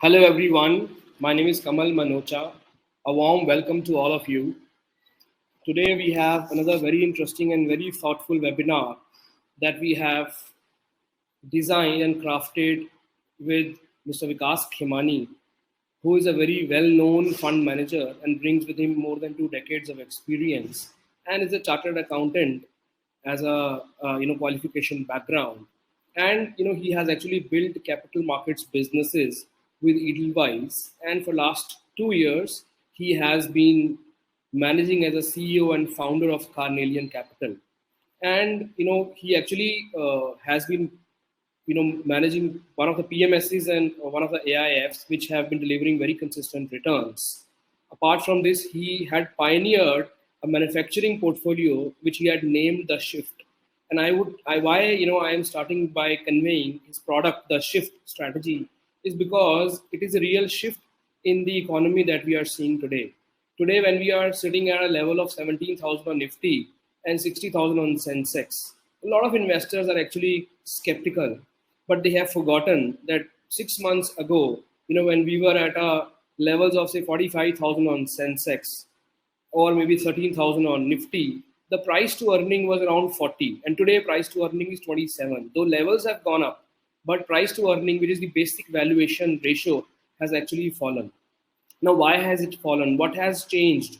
Hello everyone, my name is Kamal Manocha. A warm welcome to all of you. Today we have another very interesting and very thoughtful webinar that we have designed and crafted with Mr. Vikas Khemani, who is a very well-known fund manager and brings with him more than 2 decades of experience and is a chartered accountant as a qualification background. And he has actually built capital markets businesses with Edelweiss, and for last 2 years he has been managing as a CEO and founder of Carnelian Capital. And he actually has been managing one of the PMSs and one of the AIFs, which have been delivering very consistent returns. Apart from this, he had pioneered a manufacturing portfolio which he had named the Shift. And I am starting by conveying his product, the Shift strategy, is because it is a real shift in the economy that we are seeing today. Today, when we are sitting at a level of 17,000 on Nifty and 60,000 on Sensex, a lot of investors are actually skeptical, but they have forgotten that 6 months ago, when we were at levels of say 45,000 on Sensex or maybe 13,000 on Nifty, the price to earning was around 40, and today price to earning is 27. Though levels have gone up, but price to earning, which is the basic valuation ratio, has actually fallen. Now, why has it fallen? What has changed?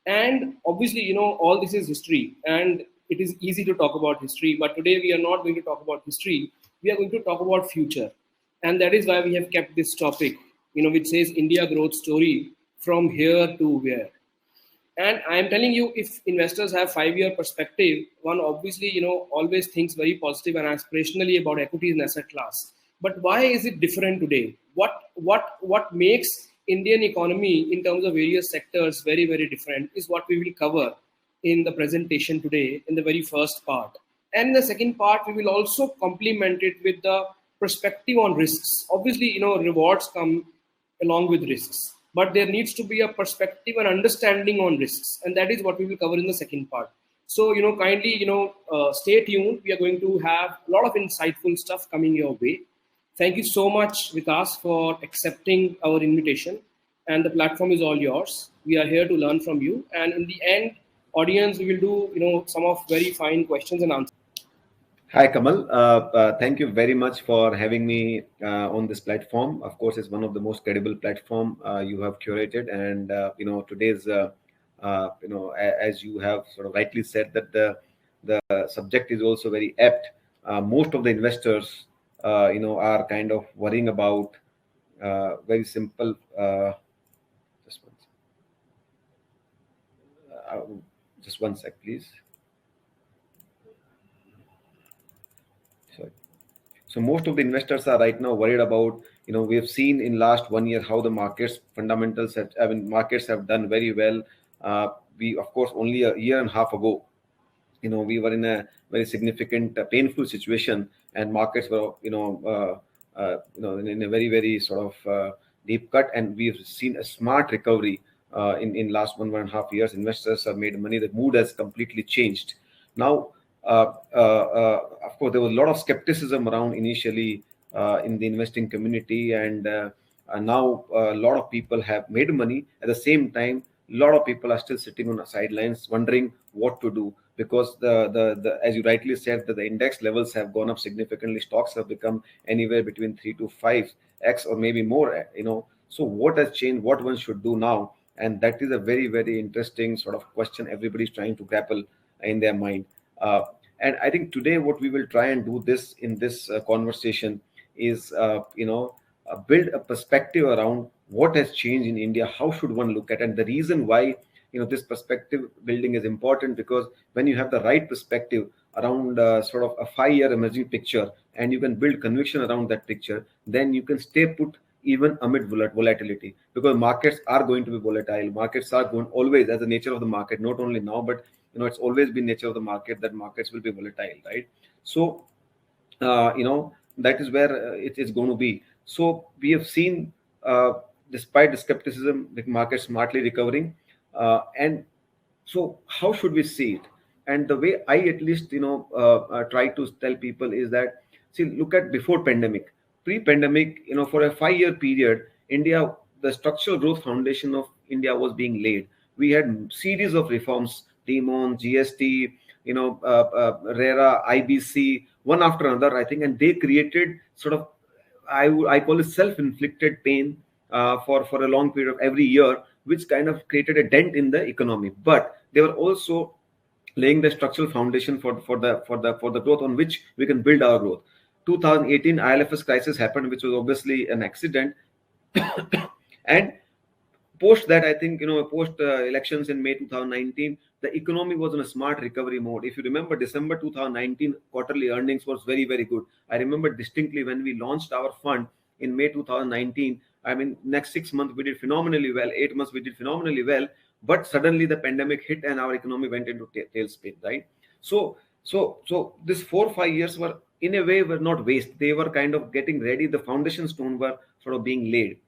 And obviously, all this is history, and it is easy to talk about history. But today, we are not going to talk about history. We are going to talk about future, and that is why we have kept this topic, which says India growth story from here to where. And I am telling you, if investors have 5 year perspective, one obviously, always thinks very positive and aspirationally about equities and asset class. But why is it different today? What makes Indian economy in terms of various sectors very, very different is what we will cover in the presentation today in the very first part. And in the second part, we will also complement it with the perspective on risks. Obviously, rewards come along with risks, but there needs to be a perspective and understanding on risks, and that is what we will cover in the second part. So kindly stay tuned. We are going to have a lot of insightful stuff coming your way. Thank you so much, Vikas, for accepting our invitation, and the platform is all yours. We are here to learn from you, and in the end, audience, we will do some of very fine questions and answers. Hi, Kamal. Thank you very much for having me on this platform. Of course, it's one of the most credible platform you have curated, and today's, as you have sort of rightly said, that the subject is also very apt. Most of the investors, are kind of worrying about very simple. Just one, just one sec, please. So most of the investors are right now worried about, we have seen in last 1 year how the markets fundamentals markets have done very well. We, of course, only a year and a half ago, we were in a very significant, painful situation, and markets were, in a very, very sort of deep cut, and we've seen a smart recovery in last 1.5 years. Investors have made money. The mood has completely changed. Now, of course, there was a lot of skepticism around initially in the investing community, and now a lot of people have made money. At the same time, a lot of people are still sitting on the sidelines wondering what to do, because the as you rightly said, that the index levels have gone up significantly. Stocks have become anywhere between 3 to 5x or maybe more. So what has changed? What one should do now? And that is a very, very interesting sort of question everybody's trying to grapple in their mind. And I think today what we will try and do this in this conversation is, build a perspective around what has changed in India. How should one look at it? And the reason why, this perspective building is important, because when you have the right perspective around sort of a 5 year emerging picture, and you can build conviction around that picture, then you can stay put even amid volatility, because markets are going to be volatile. Markets are going always, as the nature of the market, not only now, but it's always been nature of the market that markets will be volatile, right? So that is where it is going to be. So we have seen, despite the skepticism, the market smartly recovering, and so how should we see it? And the way I at least try to tell people is that, see, look at before pandemic, pre-pandemic, for a 5 year period, India, the structural growth foundation of India was being laid. We had series of reforms, TMON, GST, RERA, IBC, one after another, I think, and they created sort of, I call it self-inflicted pain for a long period of every year, which kind of created a dent in the economy. But they were also laying the structural foundation for the growth on which we can build our growth. 2018 ILFS crisis happened, which was obviously an accident, and post that, I think, post elections in May 2019, the economy was in a smart recovery mode. If you remember, December 2019 quarterly earnings was very, very good. I remember distinctly when we launched our fund in May 2019. I mean, next 6 months we did phenomenally well, 8 months we did phenomenally well, but suddenly the pandemic hit and our economy went into tailspin, right? So this 4 or 5 years were, in a way, were not waste. They were kind of getting ready. The foundation stone were sort of being laid.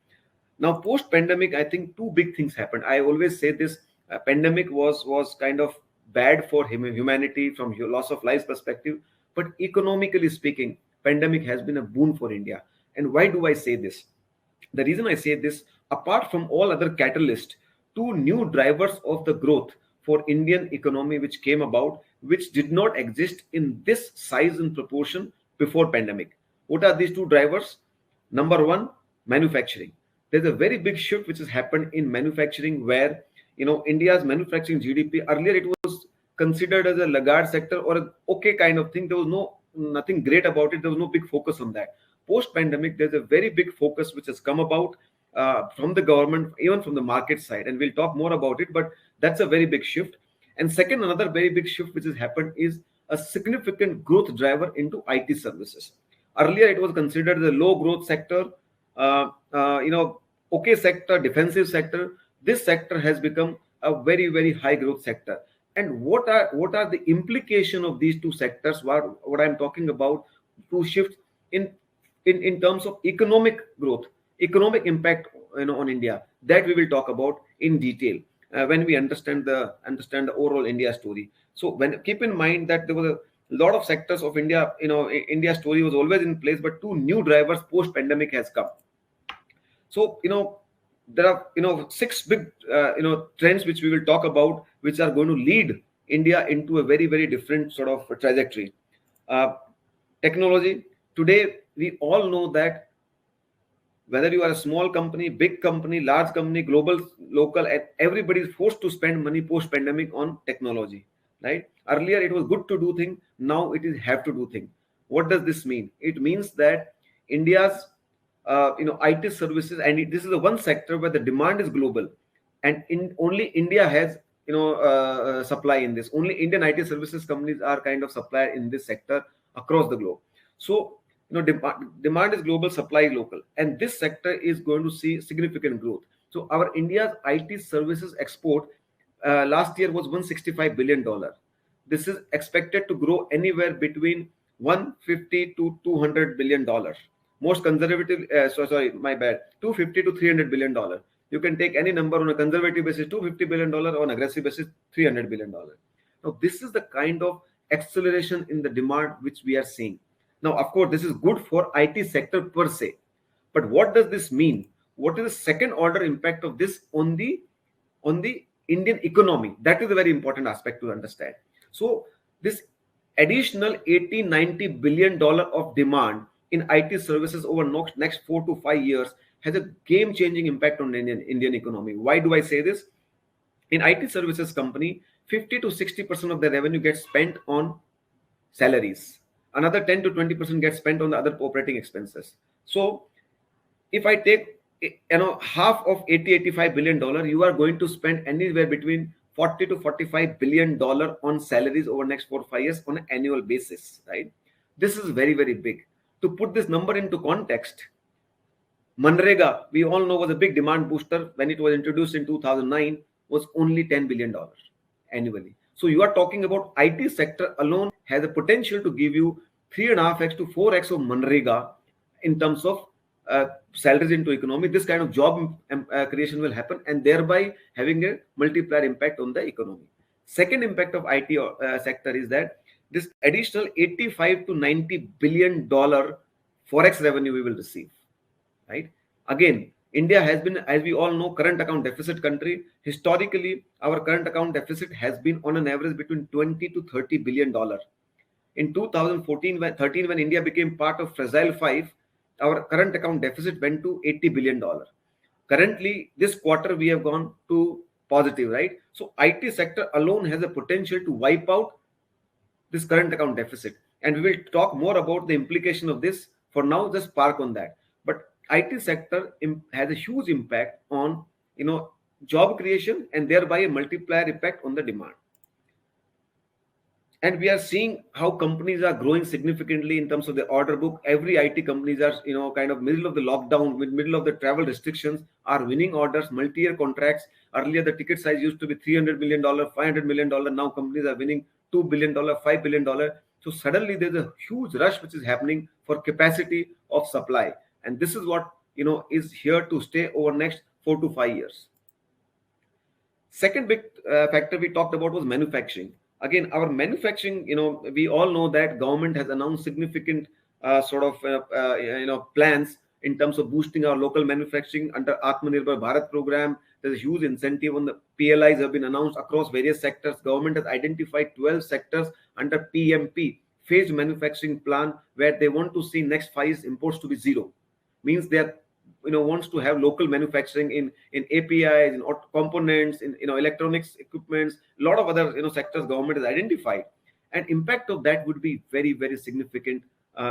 Now, post pandemic, I think two big things happened. I always say this: pandemic was kind of bad for humanity from loss of lives perspective, but economically speaking, pandemic has been a boon for India. And why do I say this? The reason I say this, apart from all other catalysts, two new drivers of the growth for Indian economy which came about, which did not exist in this size and proportion before pandemic. What are these two drivers? Number one, manufacturing. There's a very big shift which has happened in manufacturing, where India's manufacturing GDP, earlier it was considered as a laggard sector or a okay kind of thing. There was nothing great about it. There was no big focus on that. Post pandemic, there's a very big focus which has come about from the government, even from the market side, and we'll talk more about it, but that's a very big shift. And second, another very big shift which has happened is a significant growth driver into IT services. Earlier it was considered the low growth sector, okay sector, defensive sector. This sector has become a very, very high growth sector. And what are the implication of these two sectors? What I'm talking about, two shifts in terms of economic growth, economic impact on India, that we will talk about in detail when we understand the overall India story. So keep in mind that there was a lot of sectors of India, India story was always in place, but two new drivers post pandemic has come. So there are six big trends which we will talk about, which are going to lead India into a very, very different sort of trajectory. Technology. Today we all know that whether you are a small company, big company, large company, global, local, everybody is forced to spend money post pandemic on technology, right? Earlier it was good to do thing, now it is have to do thing. What does this mean? It means that India's IT services, and this is the one sector where the demand is global, and only India has supply in this. Only Indian IT services companies are kind of supplier in this sector across the globe. So demand is global, supply is local, and this sector is going to see significant growth. So our India's IT services export last year was $165 billion. This is expected to grow anywhere between 150 to $200 billion. Most conservative, 250 to $300 billion. You can take any number on a conservative basis, $250 billion, on aggressive basis, $300 billion. Now, this is the kind of acceleration in the demand which we are seeing. Now, of course, this is good for IT sector per se, but what does this mean? What is the second order impact of this on the Indian economy? That is a very important aspect to understand. So this additional $80-90 billion of demand in IT services over next 4 to 5 years has a game-changing impact on Indian economy. Why do I say this? In IT services company, 50 to 60% of their revenue gets spent on salaries. Another 10 to 20% gets spent on the other operating expenses. So if I take half of $80-85 billion, you are going to spend anywhere between $40 to $45 billion on salaries over next 4 or 5 years on an annual basis, right? This is very, very big. To put this number into context, Manrega, we all know, was a big demand booster when it was introduced in 2009, was only $10 billion annually. So you are talking about IT sector alone has a potential to give you 3.5x to 4x of Manrega in terms of salaries into economy. This kind of job creation will happen, and thereby having a multiplier impact on the economy. Second impact of IT sector is that this additional $85 to $90 billion forex revenue we will receive, right? Again, India has been, as we all know, current account deficit country. Historically, our current account deficit has been on an average between 20 to 30 billion dollar. In 2014 13, when India became part of Fragile Five, our current account deficit went to 80 billion dollar. Currently, this quarter we have gone to positive, right? So IT sector alone has a potential to wipe out this current account deficit, and we will talk more about the implication of this. For now, just park on that. But IT sector has a huge impact on, job creation, and thereby a multiplier effect on the demand. And we are seeing how companies are growing significantly in terms of the order book. Every IT companies are, kind of middle of the lockdown, middle of the travel restrictions, are winning orders, multi-year contracts. Earlier the ticket size used to be $300 million, $500 million. Now companies are winning $2 billion, $5 billion. So suddenly there's a huge rush which is happening for capacity of supply, and this is what is here to stay over next 4 to 5 years. Second big factor we talked about was manufacturing. Again, our manufacturing, we all know that government has announced significant plans in terms of boosting our local manufacturing under Atmanirbhar Bharat program. There's a huge incentive on the PLIs have been announced across various sectors. Government has identified 12 sectors under PMP, phased manufacturing plan, where they want to see next 5 years imports to be zero. Means they are wants to have local manufacturing in APIs, in components, in electronics equipments, a lot of other sectors government has identified, and impact of that would be very, very significant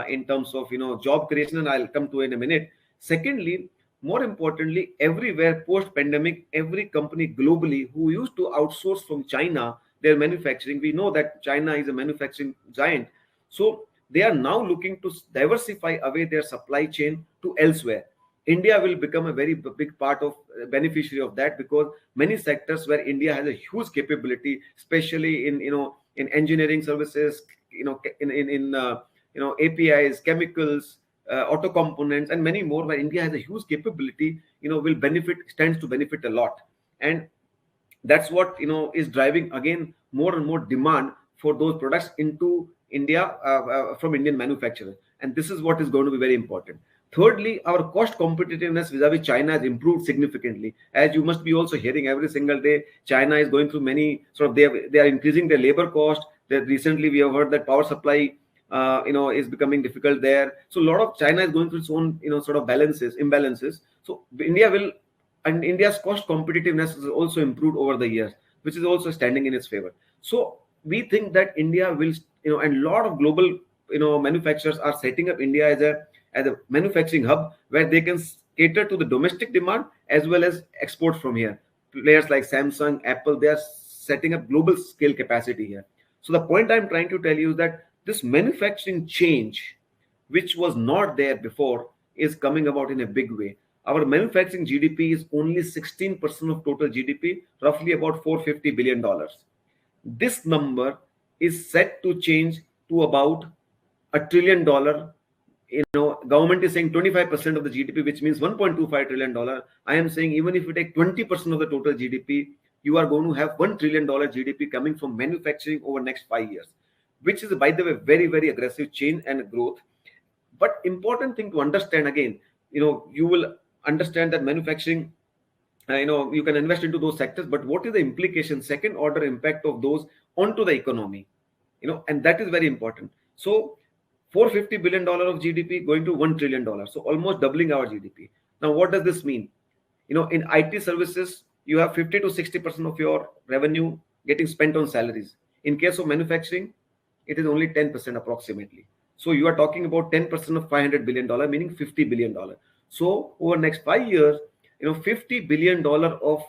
in terms of job creation, and I'll come to it in a minute. Secondly, more importantly, everywhere post pandemic, every company globally who used to outsource from China their manufacturing, we know that China is a manufacturing giant, so they are now looking to diversify away their supply chain to elsewhere. India will become a very big part of beneficiary of that, because many sectors where India has a huge capability, especially in engineering services, in APIs, chemicals, auto components, and many more, where India has a huge capability, will stands to benefit a lot, and that's what is driving again more and more demand for those products into India from Indian manufacturers, and this is what is going to be very important. Thirdly, our cost competitiveness vis-a-vis China has improved significantly. As you must be also hearing every single day, China is going through many they are increasing their labor cost. That recently we have heard that power supply, is becoming difficult there. So a lot of China is going through its own, imbalances. So India's cost competitiveness has also improved over the years, which is also standing in its favor. So we think that India will, and a lot of global, manufacturers are setting up India as a manufacturing hub where they can cater to the domestic demand as well as export from here. Players like Samsung, Apple, they are setting up global scale capacity here. So the point I'm trying to tell you is that this manufacturing change, which was not there before, is coming about in a big way. Our manufacturing GDP is only 16% of total GDP, roughly about $450 billion. This number is set to change to about $1 trillion. Government is saying 25% of the GDP, which means $1.25 trillion. I am saying even if you take 20% of the total GDP, you are going to have $1 trillion GDP coming from manufacturing over next 5 years, which is, by the way, very, very aggressive change and growth. But important thing to understand again, you will understand that manufacturing, you can invest into those sectors, but what is the implication, second order impact of those onto the economy, and that is very important. So $450 billion of GDP going to $1 trillion. So almost doubling our GDP. Now, what does this mean? In IT services, you have 50 to 60% of your revenue getting spent on salaries. In case of manufacturing, it is only 10% approximately. So you are talking about 10% of $500 billion, meaning $50 billion. So over next 5 years, $50 billion of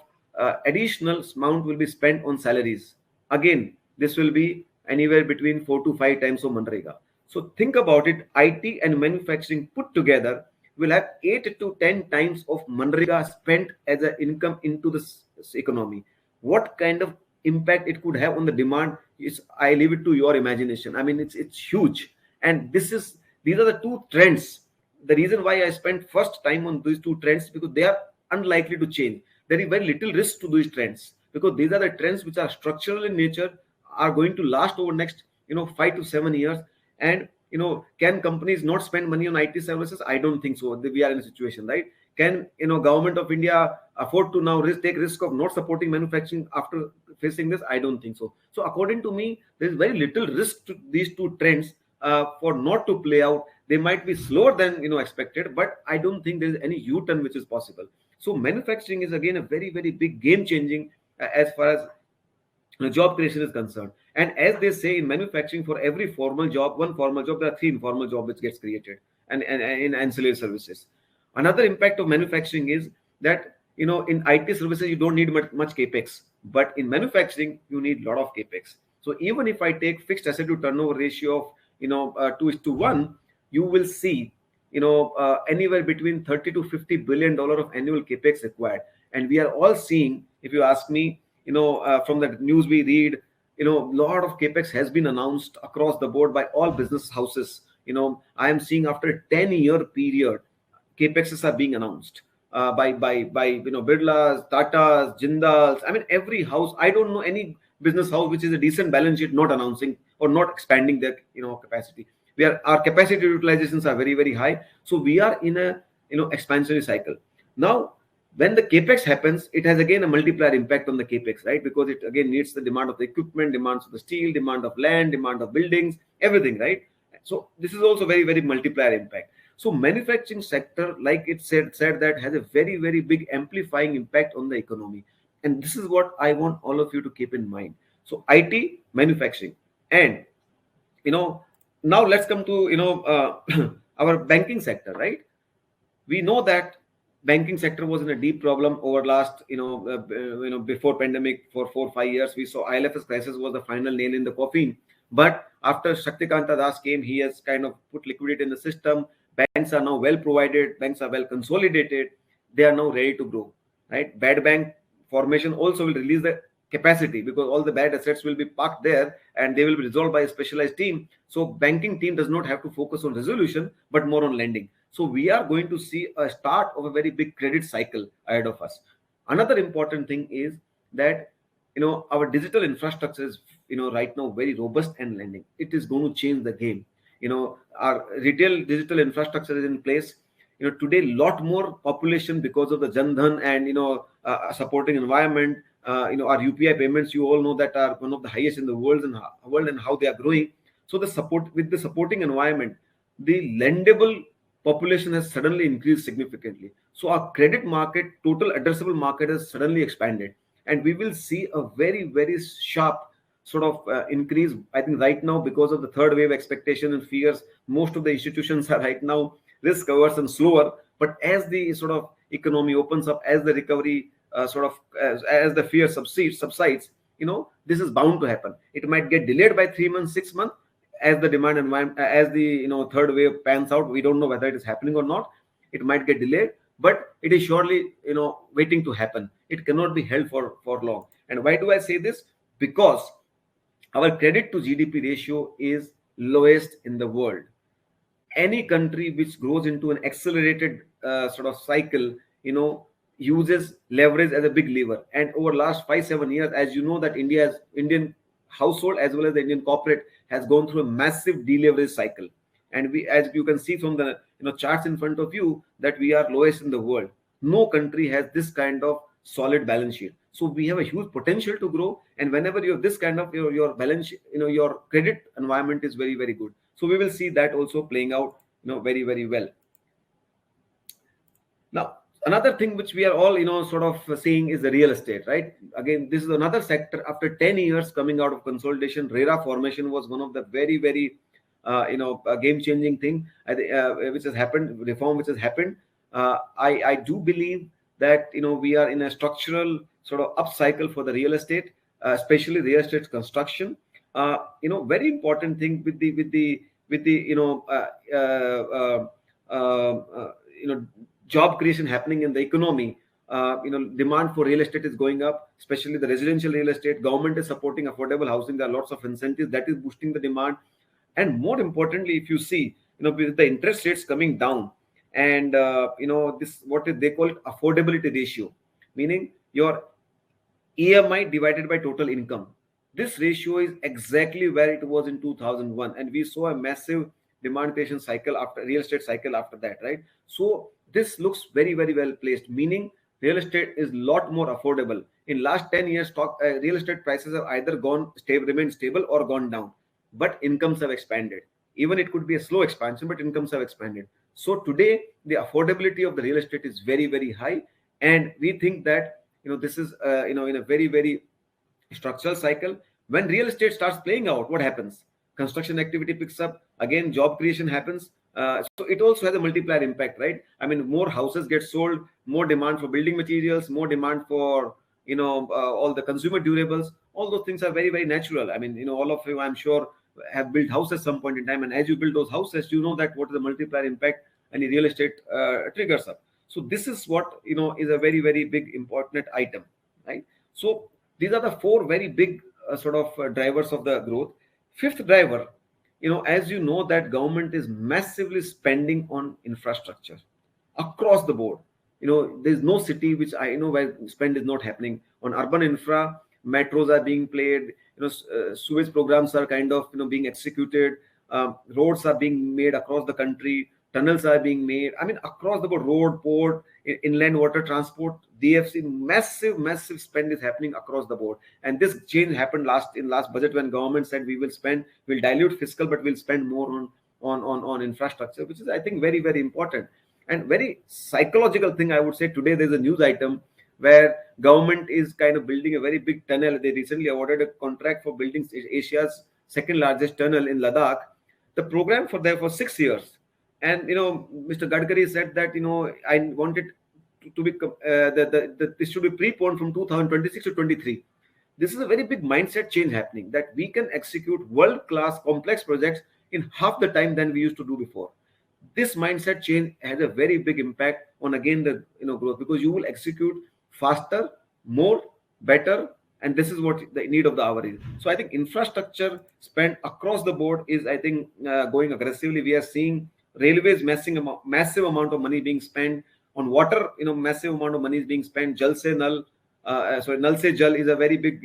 additional amount will be spent on salaries. Again, this will be anywhere between 4 to 5 times of Manrega. So think about it, IT and manufacturing put together will have 8 to 10 times of Manrega spent as an income into this economy. What kind of impact it could have on the demand is, I leave it to your imagination. I mean, it's huge. And these are the two trends. The reason why I spent first time on these two trends, because they are unlikely to change. There is very little risk to these trends, because these are the trends which are structural in nature, are going to last over next 5 to 7 years. And can companies not spend money on IT services? I don't think so. We are in a situation, right? Can government of India afford to now take risk of not supporting manufacturing after facing this? I don't think so. So according to me, there is very little risk to these two trends for not to play out. They might be slower than expected, but I don't think there is any U-turn which is possible. So manufacturing is again a very very big game changing as far as job creation is concerned. And as they say in manufacturing, for every formal job, one formal job, there are three informal jobs which gets created, and in ancillary services. Another impact of manufacturing is that in IT services you don't need much capex, but in manufacturing you need a lot of capex. So even if I take fixed asset to turnover ratio of 2:1, you will see anywhere between 30 to 50 billion dollar of annual capex required. And we are all seeing, if you ask me, from the news we read, a lot of capex has been announced across the board by all business houses. I am seeing after a 10-year period, capexes are being announced by Birlas, Tatas, Jindals. I mean, every house. I don't know any business house which is a decent balance sheet not announcing or not expanding their capacity. Our capacity utilizations are very very high, so we are in a expansionary cycle. Now when the capex happens, it has again a multiplier impact on the capex, right? Because it again needs the demand of the equipment, demands of the steel, demand of land, demand of buildings, everything, right? So this is also very very multiplier impact. So manufacturing sector, like it said that, has a very very big amplifying impact on the economy. And this is what I want all of you to keep in mind. So IT, manufacturing. And now let's come to our banking sector, right? We know that banking sector was in a deep problem over last before pandemic. For 4 5 years we saw IL&FS crisis was the final nail in the coffin. But after Shaktikanta Das came, he has kind of put liquidity in the system. Banks are now well provided, banks are well consolidated, they are now ready to grow, right? Bad bank formation also will release the capacity, because all the bad assets will be parked there and they will be resolved by a specialized team. So banking team does not have to focus on resolution but more on lending. So we are going to see a start of a very big credit cycle ahead of us. Another important thing is that our digital infrastructure is right now very robust, and lending, it is going to change the game. Our retail digital infrastructure is in place. Today lot more population, because of the Jan Dhan and supporting environment, our UPI payments, you all know, that are one of the highest in the world, and how they are growing. So the support with the supporting environment, the lendable population has suddenly increased significantly. So our credit market, total addressable market, has suddenly expanded, and we will see a very very sharp sort of increase. I think right now, because of the third wave expectation and fears, most of the institutions are right now risk averse and slower. But as the sort of economy opens up, as the recovery as the fear subsides, this is bound to happen. It might get delayed by 3 months, 6 months, as the demand environment, as the third wave pans out. We don't know whether it is happening or not. It might get delayed, but it is surely waiting to happen. It cannot be held for long. And why do I say this? Because our credit to GDP ratio is lowest in the world. Any country which grows into an accelerated sort of cycle, uses leverage as a big lever. And over last 5 7 years, as you know, that Indian household as well as the Indian corporate has gone through a massive deleverage cycle. And we, as you can see from the charts in front of you, that we are lowest in the world. No country has this kind of solid balance sheet. So we have a huge potential to grow. And whenever you have this kind of your balance sheet, your credit environment is very very good. So we will see that also playing out very very well. Now another thing which we are all sort of seeing is the real estate, right? Again, this is another sector. After 10 years coming out of consolidation, RERA formation was one of the very very game changing thing which has happened, reform which has happened. I do believe that we are in a structural sort of upcycle for the real estate, especially real estate construction. Very important thing with the job creation happening in the economy. Demand for real estate is going up, especially the residential real estate. Government is supporting affordable housing. There are lots of incentives that is boosting the demand. And more importantly, if you see, with the interest rates coming down, and this, they call it affordability ratio, meaning your EMI divided by total income. This ratio is exactly where it was in 2001, and we saw a massive demand creation cycle after real estate cycle after that, right? So this looks very, very well placed, meaning real estate is a lot more affordable. In last 10 years, real estate prices have either remained stable or gone down, but incomes have expanded. Even it could be a slow expansion, but incomes have expanded. So today, the affordability of the real estate is very, very high, and we think that this is in a very, very structural cycle. When real estate starts playing out, what happens? Construction activity picks up, again job creation happens. So it also has a multiplier impact, right? I mean, more houses get sold, more demand for building materials, more demand for all the consumer durables. All those things are very, very natural. I mean, all of you, I'm sure, have built houses at some point in time, and as you build those houses, you know that what is the multiplier impact any real estate triggers up. So this is what is a very, very big important item, right? So these are the four very big drivers of the growth. Fifth driver, as you know, that government is massively spending on infrastructure across the board. There's no city which I know where spend is not happening on urban infra. Metros are being played. Sewage programs are kind of being executed. Roads are being made across the country. Tunnels are being made. I mean, across the board, road, port, inland water transport, DFC, massive spend is happening across the board. And this change happened in last budget when government said we'll dilute fiscal, but we'll spend more on infrastructure, which is, I think, very, very important. And very psychological thing, I would say, today there's a news item where government is kind of building a very big tunnel. They recently awarded a contract for building Asia's second largest tunnel in Ladakh. The program for 6 years. And Mr. Gadkari said that I wanted to be this should be preponed from 2026 to 23. This is a very big mindset change happening, that we can execute world-class complex projects in half the time than we used to do before. This mindset change has a very big impact on, again, the growth, because you will execute faster, more, better, and this is what the need of the hour is. So I think infrastructure spend across the board is, I think, going aggressively. We are seeing railways massive amount of money being spent on water. Massive amount of money is being spent. Nal Se Jal is a very big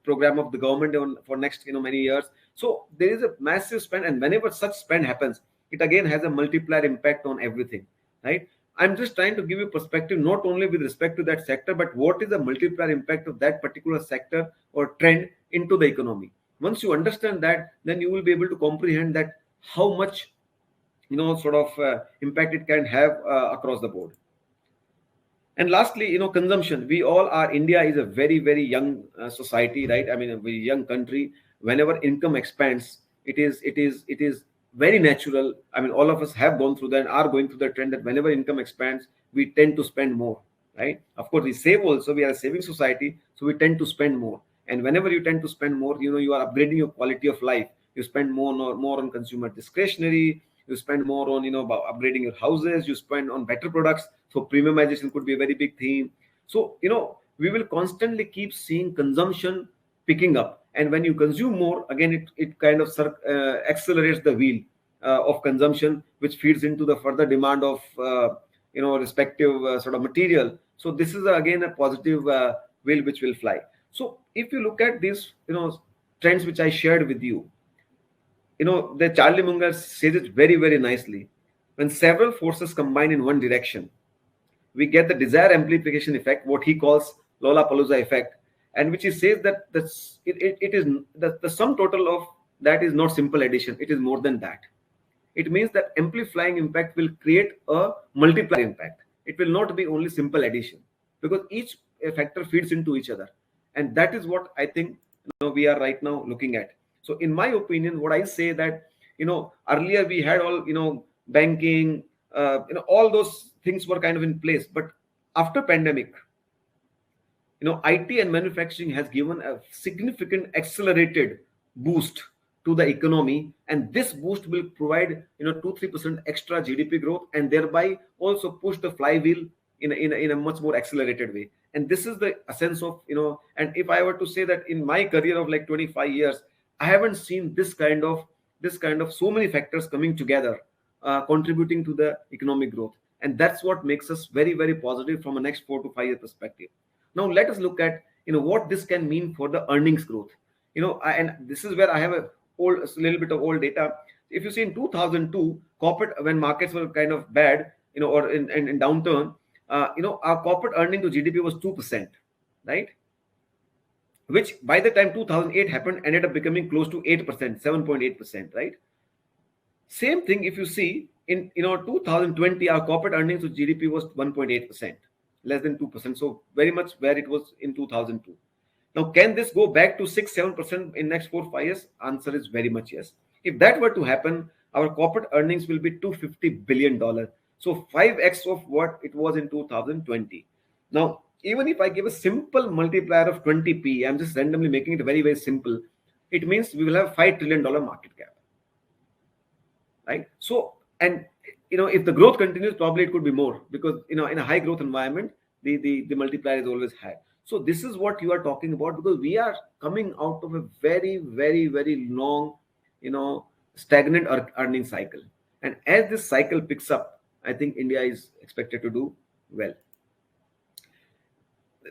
program of the government for next many years. So there is a massive spend, and whenever such spend happens, it again has a multiplier impact on everything, right? I'm just trying to give you perspective, not only with respect to that sector, but what is the multiplier impact of that particular sector or trend into the economy. Once you understand that, then you will be able to comprehend that how much impact it can have across the board. And lastly, consumption. We all are, India is a very, very young society, right? I mean, a very young country. Whenever income expands, it is very natural. I mean, all of us have gone through that and are going through the trend that whenever income expands, we tend to spend more, right? Of course, we save also. We are a saving society, so we tend to spend more. And whenever you tend to spend more, you are upgrading your quality of life. You spend more on consumer discretionary. You spend more on about upgrading your houses. You spend on better products. So premiumization could be a very big theme. So we will constantly keep seeing consumption picking up, and when you consume more, again it kind of accelerates the wheel of consumption, which feeds into the further demand of respective material. So this is again a positive wheel which will fly. So if you look at these trends which I shared with you, the Charlie Munger says it very, very nicely. When several forces combine in one direction, we get the desired amplification effect, what he calls Lollapalooza effect, and which he says that it is the sum total of that is not simple addition. It is more than that. It means that amplifying impact will create a multiplier impact. It will not be only simple addition, because each factor feeds into each other, and that is what I think we are right now looking at. So in my opinion, what I say that earlier we had all banking, all those things were kind of in place, but after pandemic, IT and manufacturing has given a significant accelerated boost to the economy, and this boost will provide 2-3% extra GDP growth, and thereby also push the flywheel in a much more accelerated way. And this is the essence of and if I were to say that in my career of like 25 years, I haven't seen this kind of so many factors coming together, contributing to the economic growth, and that's what makes us very, very positive from a next 4 to 5 year perspective. Now let us look at what this can mean for the earnings growth. And this is where I have a little bit of old data. If you see in 2002, corporate, when markets were kind of bad, or in downturn, our corporate earning to GDP was 2%, right? Which by the time 2008 happened ended up becoming close to 8%, 7.8%, right? Same thing if you see in 2020, our corporate earnings to GDP was 1.8%, less than 2%. So very much where it was in 2002. Now, can this go back to 6-7% in next 4-5 years? Answer is very much yes. If that were to happen, our corporate earnings will be $250 billion. So 5x of what it was in 2020. Now, even if I give a simple multiplier of 20p, I'm just randomly making it very, very simple. It means we will have $5 trillion market cap, right? So, and if the growth continues, probably it could be more, because in a high growth environment, the multiplier is always high. So this is what you are talking about, because we are coming out of a very, very, very long, stagnant earning cycle. And as this cycle picks up, I think India is expected to do well.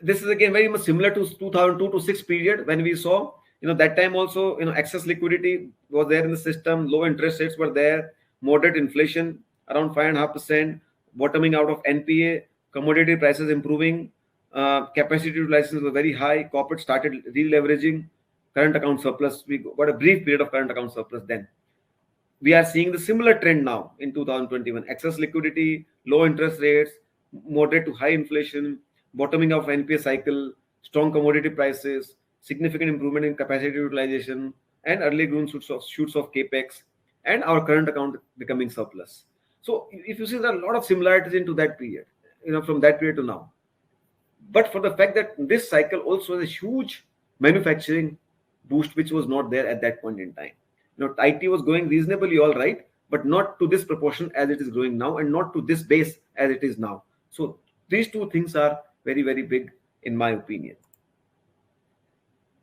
This is again very much similar to 2002 to 6 period, when we saw, that time also, excess liquidity was there in the system, low interest rates were there, moderate inflation around 5.5%, bottoming out of NPA, commodity prices improving, capacity utilization was very high, corporate started re-leveraging, current account surplus, we got a brief period of current account surplus then. We are seeing the similar trend now in 2021, excess liquidity, low interest rates, moderate to high inflation, bottoming of NPA cycle, strong commodity prices, significant improvement in capacity utilization, and early green shoots of capex, and our current account becoming surplus. So if you see, there are a lot of similarities into that period, from that period to now. But for the fact that this cycle also has a huge manufacturing boost, which was not there at that point in time. IT was going reasonably all right, but not to this proportion as it is growing now, and not to this base as it is now. So these two things are very, very big in my opinion.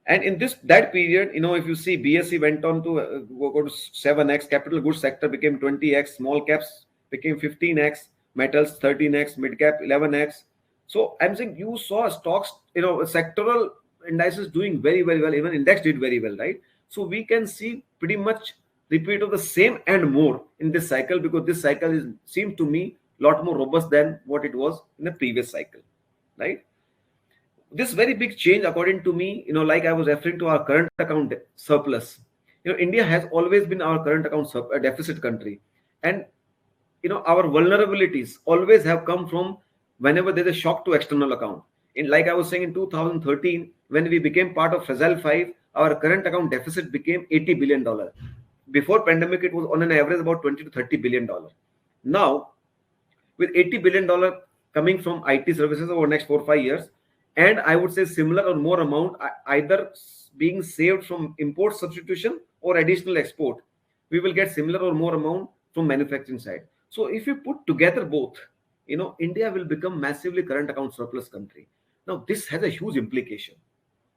And in that period, if you see, BSE went on to go to 7x, capital goods sector became 20x, small caps became 15x, metals 13x, mid cap 11x. So I'm saying you saw stocks, sectoral indices doing very, very well. Even index did very well, right? So we can see pretty much repeat of the same and more in this cycle, because this cycle seems to me a lot more robust than what it was in the previous cycle, right? This very big change, according to me, like I was referring to our current account surplus. India has always been our current account deficit country, and our vulnerabilities always have come from whenever there's a shock to external account. Like I was saying, in 2013, when we became part of Fragile 5, our current account deficit became $80 billion. Before pandemic, it was on an average about $20 to $30 billion. Now, with $80 billion coming from IT services over the next 4 or 5 years, and I would say similar or more amount either being saved from import substitution or additional export, we will get similar or more amount from manufacturing side. So if you put together both, India will become massively current account surplus country. Now, this has a huge implication.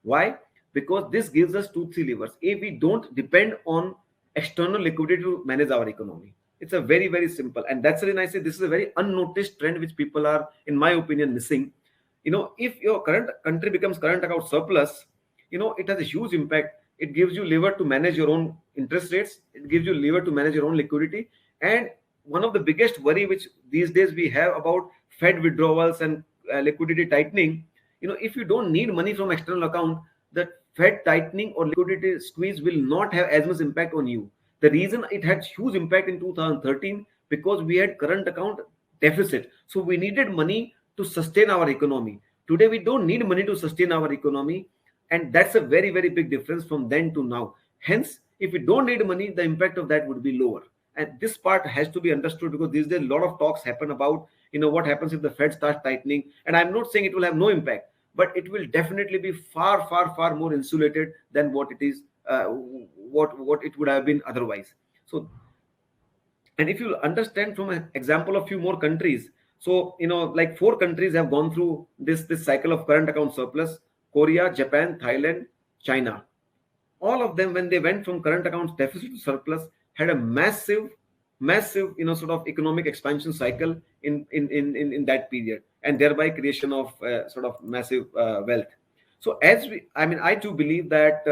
Why? Because this gives us 2-3 levers. We don't depend on external liquidity to manage our economy. It's a very, very simple. And that's the reason I say this is a very unnoticed trend which people are, in my opinion, missing. If your current country becomes current account surplus, it has a huge impact. It gives you lever to manage your own interest rates. It gives you lever to manage your own liquidity. And one of the biggest worry which these days we have about Fed withdrawals and liquidity tightening, if you don't need money from external account, the Fed tightening or liquidity squeeze will not have as much impact on you. The reason it had huge impact in 2013, because we had current account deficit. So we needed money to sustain our economy. Today, we don't need money to sustain our economy. And that's a very, very big difference from then to now. Hence, if we don't need money, the impact of that would be lower. And this part has to be understood, because these days a lot of talks happen about, what happens if the Fed starts tightening. And I'm not saying it will have no impact, but it will definitely be far, far, far more insulated than what it is, what it would have been otherwise. So, and if you understand from an example of few more countries, so, like 4 countries have gone through this cycle of current account surplus: Korea, Japan, Thailand, China. All of them, when they went from current accounts deficit to surplus, had a massive, sort of economic expansion cycle in that period, and thereby creation of sort of massive wealth. So I too believe that,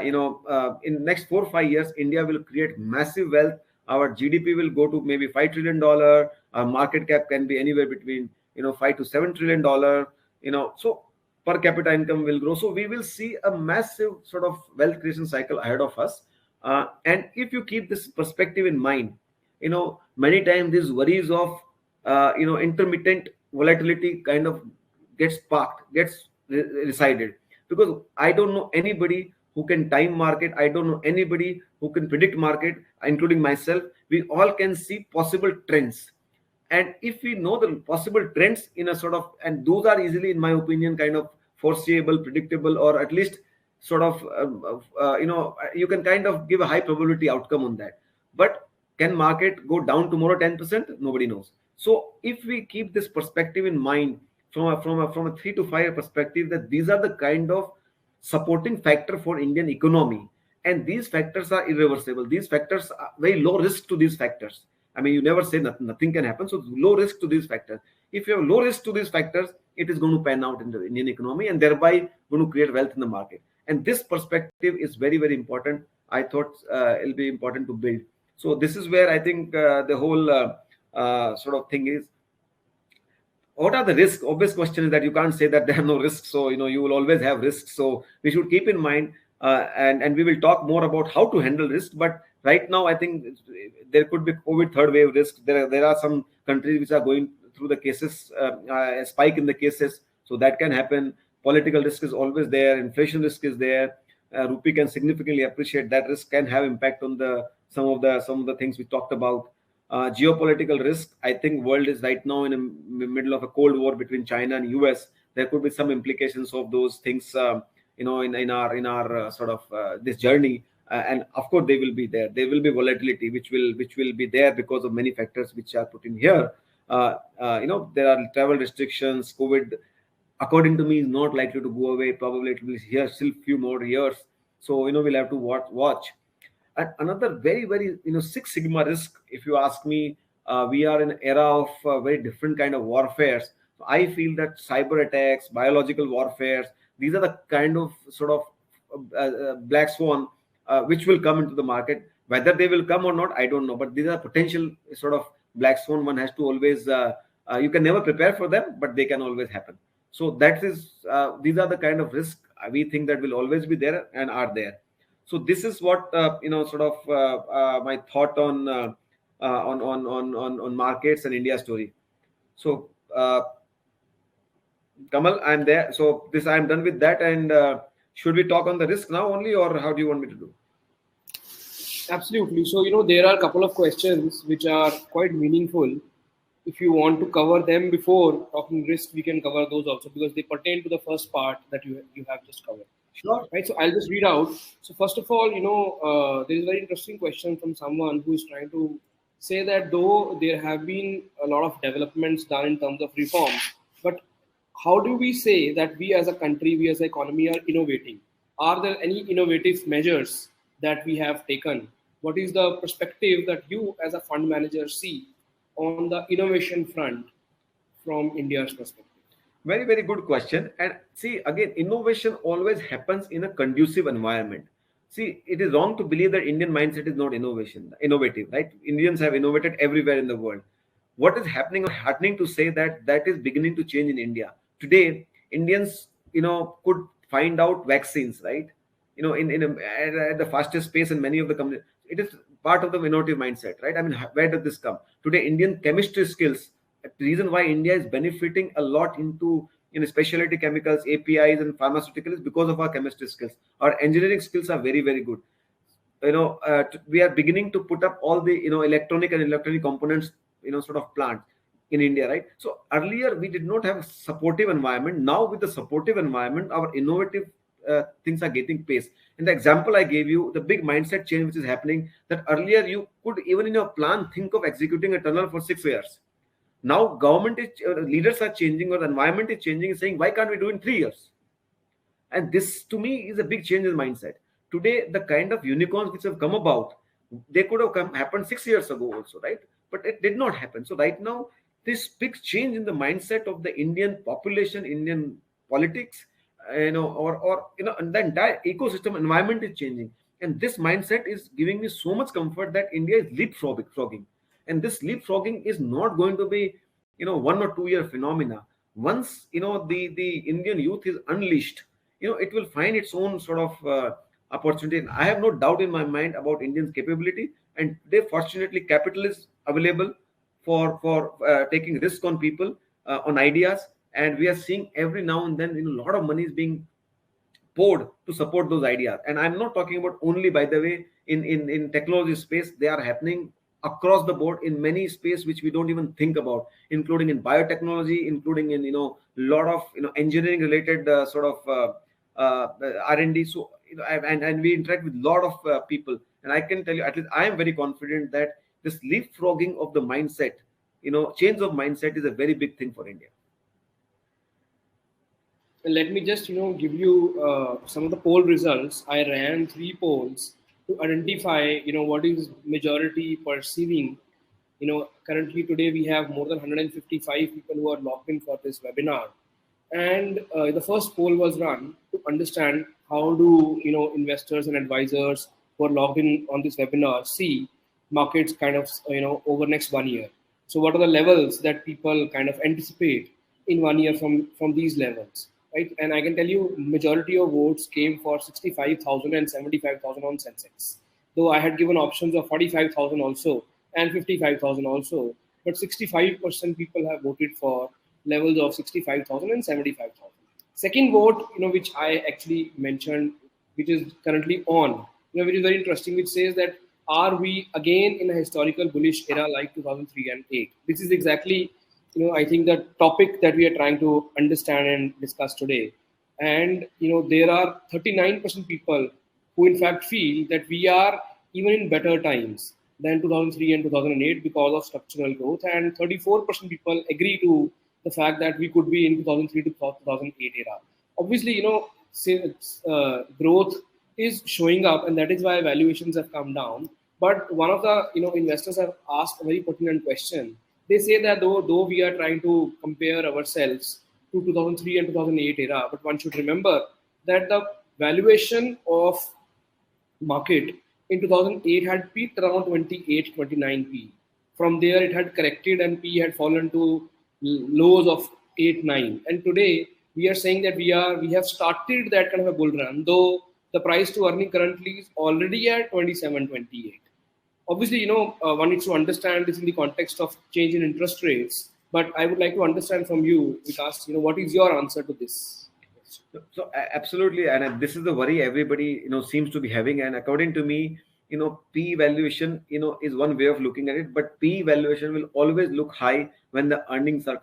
in next 4 or 5 years, India will create massive wealth. our GDP will go to maybe $5 trillion. Our market cap can be anywhere between, 5 to 7 trillion dollar. So per capita income will grow. So we will see a massive sort of wealth creation cycle ahead of us. And if you keep this perspective in mind, many times these worries of intermittent volatility kind of gets parked, gets resided, because I don't know anybody who can time market. I don't know anybody who can predict market, including myself. We all can see possible trends, and if we know the possible trends in a sort of, and those are easily, in my opinion, kind of foreseeable, predictable, or at least sort of you can kind of give a high probability outcome on that. But can market go down tomorrow 10%? Nobody knows. So if we keep this perspective in mind, from a 3 to 5 year perspective, that these are the kind of supporting factor for Indian economy, and these factors are irreversible. These factors are very low risk to these factors. I mean, you never say nothing can happen. So low risk to these factors. If you have low risk to these factors, it is going to pan out in the Indian economy and thereby going to create wealth in the market. And this perspective is very, very important. I thought it'll be important to build. So this is where I think the whole sort of thing is. What are the risks? Obvious question is that you can't say that there are no risks. So you will always have risks. So we should keep in mind, and we will talk more about how to handle risk. But right now, I think there could be COVID third wave risk. There are some countries which are going through the cases, a spike in the cases. So that can happen. Political risk is always there. Inflation risk is there. Rupee can significantly appreciate. That risk can have impact on some of the things we talked about. Geopolitical risk. I think world is right now in the middle of a cold war between China and US. There could be some implications of those things, in our sort of this journey. And of course, they will be there. There will be volatility, which will be there because of many factors which are put in here. There are travel restrictions. COVID, according to me, is not likely to go away. Probably it will be here still few more years. So we'll have to watch. And another very, very Six Sigma risk, if you ask me, we are in an era of very different kind of warfares. So I feel that cyber attacks, biological warfares, these are the kind of sort of black swan which will come into the market. Whether they will come or not, I don't know. But these are potential sort of black swan. One has to always you can never prepare for them, but they can always happen. So that is these are the kind of risks we think that will always be there and are there. So this is what sort of my thought on markets and India story. So Kamal, I'm there. So this I'm done with that. And should we talk on the risk now only, or how do you want me to do? Absolutely. So there are a couple of questions which are quite meaningful. If you want to cover them before talking risk, we can cover those also, because they pertain to the first part that you have just covered. Sure. Right. So I'll just read out. So first of all, there is a very interesting question from someone who is trying to say that though there have been a lot of developments done in terms of reforms, but how do we say that we as a country, we as an economy are innovating? Are there any innovative measures that we have taken? What is the perspective that you as a fund manager see on the innovation front from India's perspective? Very, very good question. And see, again, innovation always happens in a conducive environment. See, it is wrong to believe that Indian mindset is not innovative, right? Indians have innovated everywhere in the world. What is happening or heartening to say that is beginning to change in India. Today, Indians, could find out vaccines, right? At the fastest pace in many of the companies. It is part of the innovative mindset, right? I mean, where does this come? Today, Indian chemistry skills, the reason why India is benefiting a lot into specialty chemicals, APIs, and pharmaceuticals is because of our chemistry skills. Our engineering skills are very, very good. We are beginning to put up all the electronic components, sort of plant in India, right? So earlier we did not have a supportive environment. Now with the supportive environment, our innovative things are getting pace. In the example I gave you, the big mindset change which is happening, that earlier you could even in your plan think of executing a tunnel for 6 years. Now government leaders are changing, or the environment is changing, saying, why can't we do in 3 years? And this to me is a big change in mindset. Today, the kind of unicorns which have come about, they could have happened 6 years ago also, right? But it did not happen. So right now, this big change in the mindset of the Indian population, Indian politics, and the entire ecosystem environment is changing. And this mindset is giving me so much comfort that India is leapfrogging. And this leapfrogging is not going to be, 1 or 2 year phenomena. Once, the Indian youth is unleashed, it will find its own sort of opportunity. And I have no doubt in my mind about Indians' capability. And today, fortunately, capital is available for taking risk on people, on ideas. And we are seeing every now and then, a lot of money is being poured to support those ideas. And I'm not talking about only, by the way, in technology space. They are happening across the board in many space which we don't even think about, including in biotechnology, including in lot of engineering related sort of R&D. So and we interact with a lot of people, and I can tell you, at least I am very confident that this leapfrogging of the mindset, change of mindset, is a very big thing for India. Let me just give you some of the poll results. I ran 3 polls to identify what is majority perceiving. Currently today we have more than 155 people who are logged in for this webinar, and the first poll was run to understand how do investors and advisors who are logged in on this webinar see markets kind of over next 1 year. So what are the levels that people kind of anticipate in 1 year from these levels, right? And I can tell you, majority of votes came for 65,000 and 75,000 on Sensex. Though I had given options of 45,000 also and 55,000 also, but 65% people have voted for levels of 65,000 and 75,000. Second vote, which I actually mentioned, which is currently on, which is very interesting, which says that are we again in a historical bullish era like 2003 and 8? This is exactly, I think the topic that we are trying to understand and discuss today. And, there are 39% people who in fact feel that we are even in better times than 2003 and 2008 because of structural growth. And 34% people agree to the fact that we could be in 2003 to 2008 era. Obviously, growth is showing up, and that is why valuations have come down. But one of the investors have asked a very pertinent question. They say that though we are trying to compare ourselves to 2003 and 2008 era, but one should remember that the valuation of market in 2008 had peaked around 28, 29 P. From there, it had corrected and P had fallen to lows of 8, 9. And today, we are saying that we have started that kind of a bull run, though the price to earning currently is already at 27, 28. Obviously, one needs to understand this in the context of change in interest rates. But I would like to understand from you, Vikas, what is your answer to this? So absolutely, and this is the worry everybody seems to be having. And according to me, P valuation is one way of looking at it, but P valuation will always look high when the earnings are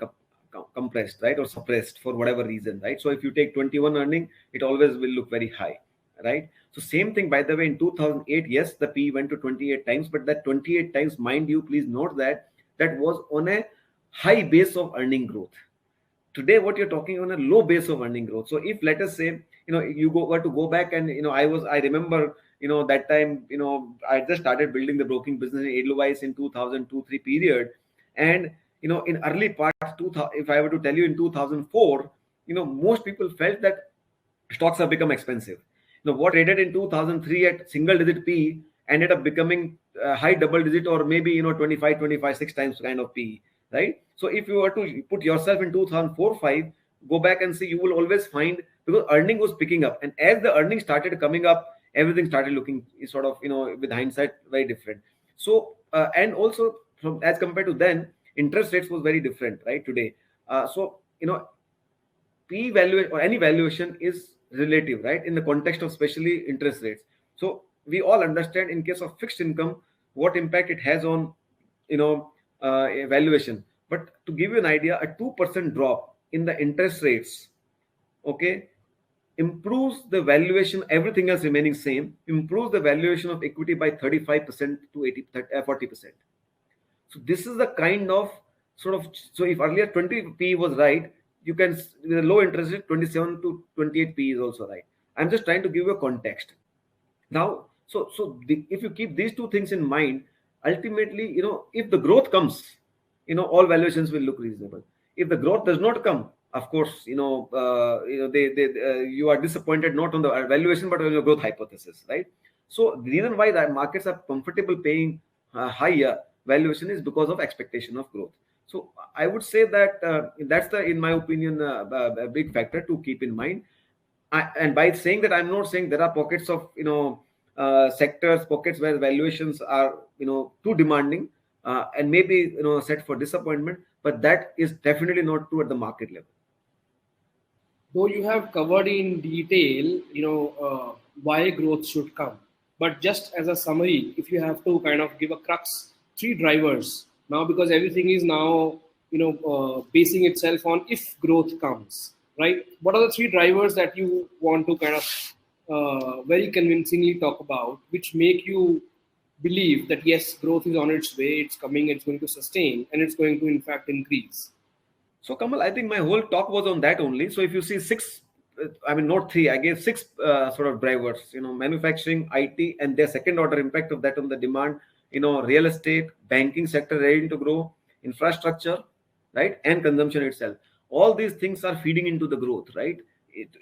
compressed, right, or suppressed for whatever reason, right? So if you take 21 earning, it always will look very high, right? So same thing, by the way, in 2008, yes, the P went to 28 times, but that 28 times, mind you, please note that was on a high base of earning growth. Today, what you're talking on a low base of earning growth. So if, let us say, you were to go back and, I remember, that time, I just started building the broking business in Edelweiss in 2002-3 period. And, in early part, if I were to tell you in 2004, most people felt that stocks have become expensive. What traded in 2003 at single digit P ended up becoming high double digit, or maybe 25, 6 times kind of P, right? So if you were to put yourself in 2004-5, go back and see, you will always find, because earning was picking up, and as the earnings started coming up, everything started looking sort of with hindsight very different. So and also as compared to then, interest rates was very different, right? Today, so P valuation or any valuation is relative, right, in the context of especially interest rates. So we all understand, in case of fixed income, what impact it has on valuation. But to give you an idea, a 2% drop in the interest rates, okay, improves the valuation, everything else remaining same, improves the valuation of equity by 35% to 40%. So this is the kind of sort of, so if earlier 20p was right, you can, with a low interest rate, 27 to 28p is also right. I'm just trying to give you a context. Now, if you keep these two things in mind, ultimately, if the growth comes, all valuations will look reasonable. If the growth does not come, of course, you are disappointed not on the valuation but on your growth hypothesis, right? So the reason why the markets are comfortable paying higher valuation is because of expectation of growth. So I would say that that's the, in my opinion, a big factor to keep in mind. And by saying that, I'm not saying there are pockets of sectors, pockets where valuations are too demanding and maybe set for disappointment, but that is definitely not true at the market level. Though you have covered in detail, why growth should come. But just as a summary, if you have to kind of give a crux, three drivers now, because everything is now, basing itself on if growth comes, right? What are the three drivers that you want to kind of very convincingly talk about, which make you believe that yes, growth is on its way, it's coming, it's going to sustain, and it's going to in fact increase? So, Kamal, I think my whole talk was on that only. So, if you see six, I mean, not three, I gave six sort of drivers, manufacturing, IT, and their second order impact of that on the demand, real estate, banking sector ready to grow, infrastructure, right, and consumption itself. All these things are feeding into the growth, right,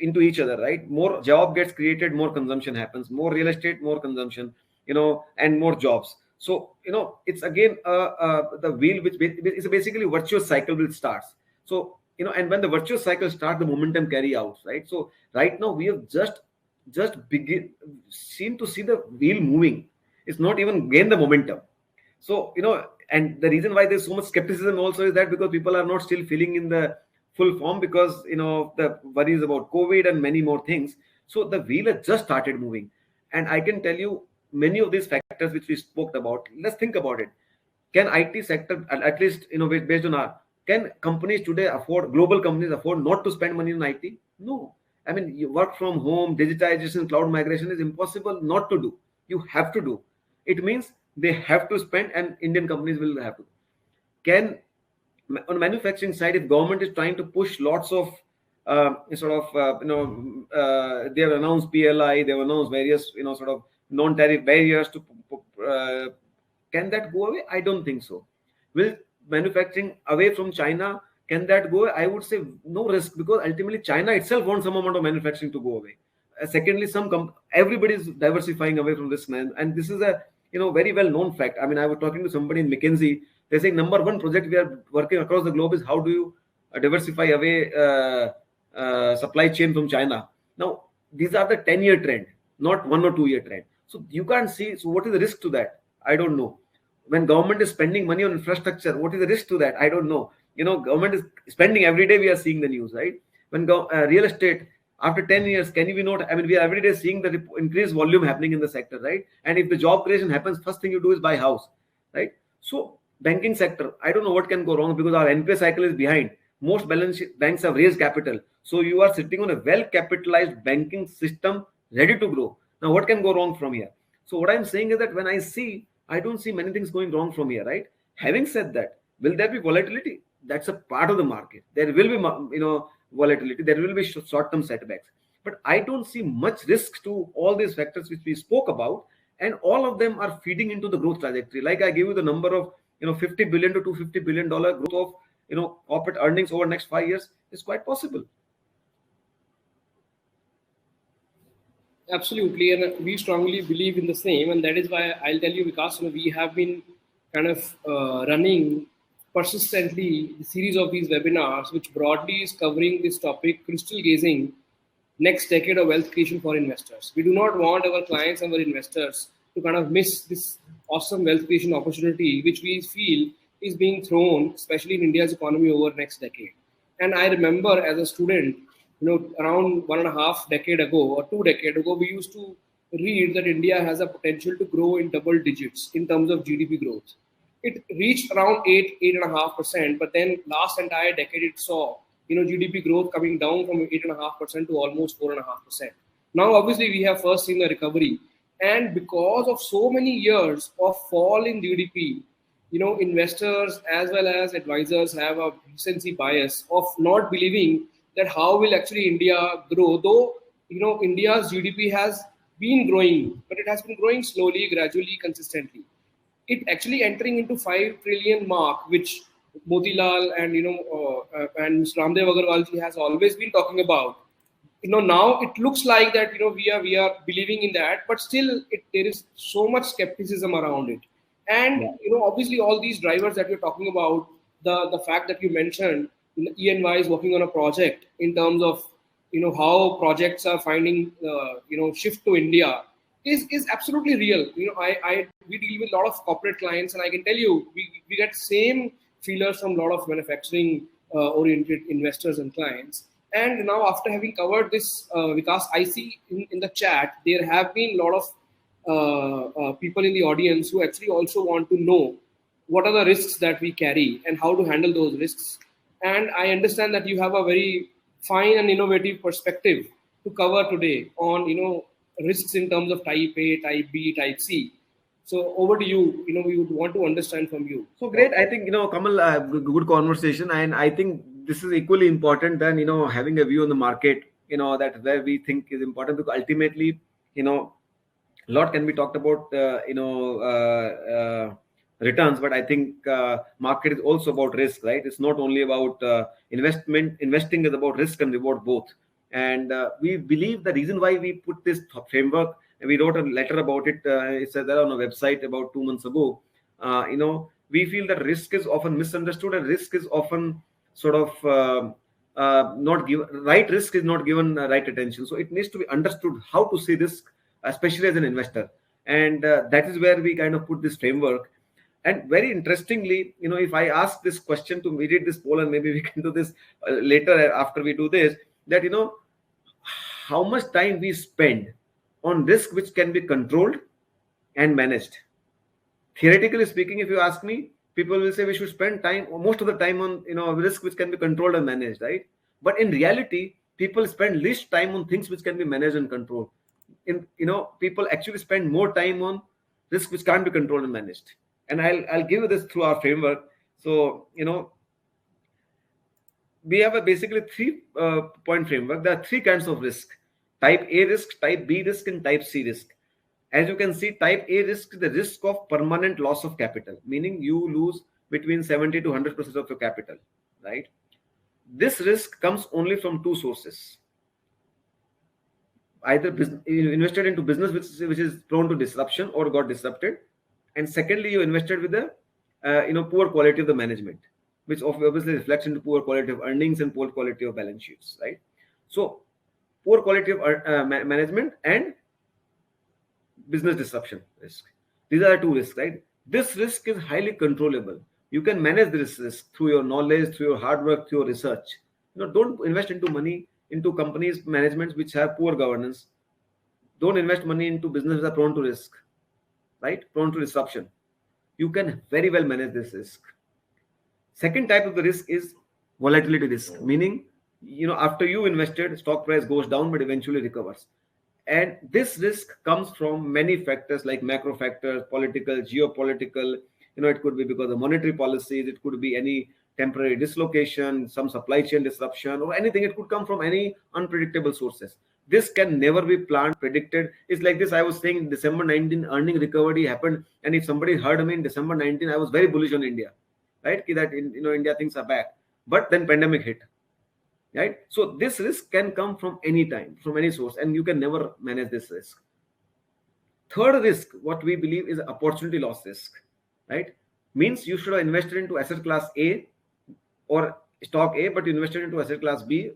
into each other, right? More job gets created, more consumption happens, more real estate, more consumption, and more jobs. So, it's again the wheel which is basically virtuous cycle will starts. So, and when the virtuous cycle starts, the momentum carry out, right? So right now we have just begin seem to see the wheel moving. It's not even gain the momentum. So, and the reason why there's so much skepticism also is that because people are not still feeling in the full form because, the worries about COVID and many more things. So the wheel has just started moving. And I can tell you many of these factors which we spoke about. Let's think about it. Can IT sector, at least, based on our, can companies today afford, global companies afford not to spend money on IT? No. I mean, you work from home, digitization, cloud migration is impossible not to do. You have to do. It means they have to spend, and Indian companies will have to. Can, on manufacturing side, if government is trying to push lots of they have announced PLI, they have announced various sort of non-tariff barriers to can that go away? I don't think so. Will manufacturing away from China, can that go away? I would say no risk, because ultimately China itself wants some amount of manufacturing to go away. Secondly, everybody is diversifying away from this, man, and this is a very well known fact. I mean, I was talking to somebody in McKinsey. They're saying number one project we are working across the globe is how do you diversify away supply chain from China. Now, these are the 10-year trend, not 1 or 2 year trend. So you can't see. So what is the risk to that? I don't know. When government is spending money on infrastructure, what is the risk to that? I don't know. Government is spending every day. We are seeing the news, right? When real estate, after 10 years, can we not? I mean, we are every day seeing the increased volume happening in the sector, right? And if the job creation happens, first thing you do is buy house, right? So banking sector, I don't know what can go wrong, because our NPA cycle is behind. Most banks have raised capital. So you are sitting on a well-capitalized banking system ready to grow. Now, what can go wrong from here? So what I'm saying is that when I don't see many things going wrong from here, right? Having said that, will there be volatility? That's a part of the market. There will be, volatility. There will be short-term setbacks. But I don't see much risk to all these factors which we spoke about, and all of them are feeding into the growth trajectory. Like I gave you the number of, $50 billion to $250 billion growth of, corporate earnings over the next 5 years is quite possible. Absolutely, and we strongly believe in the same, and that is why I'll tell you, because we have been kind of running persistently the series of these webinars, which broadly is covering this topic: crystal gazing, next decade of wealth creation for investors. We do not want our clients and our investors to kind of miss this awesome wealth creation opportunity, which we feel is being thrown, especially in India's economy, over next decade. And I remember as a student, around 1.5 decade ago or 2 decades ago, we used to read that India has a potential to grow in double digits in terms of GDP growth. It reached around 8.5%, but then last entire decade it saw GDP growth coming down from 8.5% to almost 4.5%. Now, obviously, we have first seen a recovery, and because of so many years of fall in GDP, investors as well as advisors have a recency bias of not believing that how will actually India grow. Though India's GDP has been growing, but it has been growing slowly, gradually, consistently. It actually entering into 5 trillion mark, which Motilal and and Mr. Ramdev Agarwal ji has always been talking about. now it looks like that we are believing in that, but still there is so much skepticism around it. And Yeah. obviously all these drivers that you're talking about, the fact that you mentioned ENY is working on a project in terms of how projects are finding shift to India is absolutely real. I we deal with a lot of corporate clients, and I can tell you we get same feelers from a lot of manufacturing oriented investors and clients. And now, after having covered this, Vikas, I see in the chat there have been a lot of people in the audience who actually also want to know what are the risks that we carry and how to handle those risks. And I understand that you have a very fine and innovative perspective to cover today on risks in terms of type A, type B, type C. So over to you. We would want to understand from you. So great. I think, Kamal, good conversation. And I think this is equally important than, having a view on the market, that where we think is important, because ultimately, a lot can be talked about, returns, but I think market is also about risk, right? It's not only about investing is about risk and reward both. And we believe the reason why we put this framework, and we wrote a letter about it, it's there on a website about 2 months ago. We feel that risk is often misunderstood, and risk is often sort of not given right. Risk is not given right attention, so it needs to be understood how to see risk, especially as an investor. And that is where we kind of put this framework. And very interestingly, if I ask this question to, we did this poll, and maybe we can do this later after we do this, that how much time we spend on risk which can be controlled and managed. Theoretically speaking, if you ask me, people will say we should spend time, most of the time, on risk which can be controlled and managed, right? But in reality, people spend least time on things which can be managed and controlled. People actually spend more time on risk which can't be controlled and managed. And I'll give you this through our framework. So we have a basically 3 point framework. There are 3 kinds of risk: type A risk, type B risk, and type C risk. As you can see, type A risk is the risk of permanent loss of capital, meaning you lose between 70 to 100% of your capital, right? This risk comes only from 2 sources: either you invested into business which is prone to disruption or got disrupted, and secondly, you invested with the poor quality of the management, which obviously reflects into poor quality of earnings and poor quality of balance sheets, right? So poor quality of management and business disruption risk. These are the 2 risks, right? This risk is highly controllable. You can manage this risk through your knowledge, through your hard work, through your research. Don't invest into money into companies, managements which have poor governance. Don't invest money into businesses that are prone to risk, right? Prone to disruption. You can very well manage this risk. Second type of the risk is volatility risk, meaning, after you invested, stock price goes down but eventually recovers. And this risk comes from many factors, like macro factors, political, geopolitical. It could be because of monetary policies, it could be any temporary dislocation, some supply chain disruption, or anything. It could come from any unpredictable sources. This can never be planned, predicted. It's like this: I was saying, December 19 earning recovery happened, and if somebody heard me in December 19, I was very bullish on India, right? That India things are back, but then pandemic hit, right? So this risk can come from any time, from any source, and you can never manage this risk. Third risk, what we believe, is opportunity loss risk, right? Means you should have invested into asset class A or stock A, but you invested into asset class B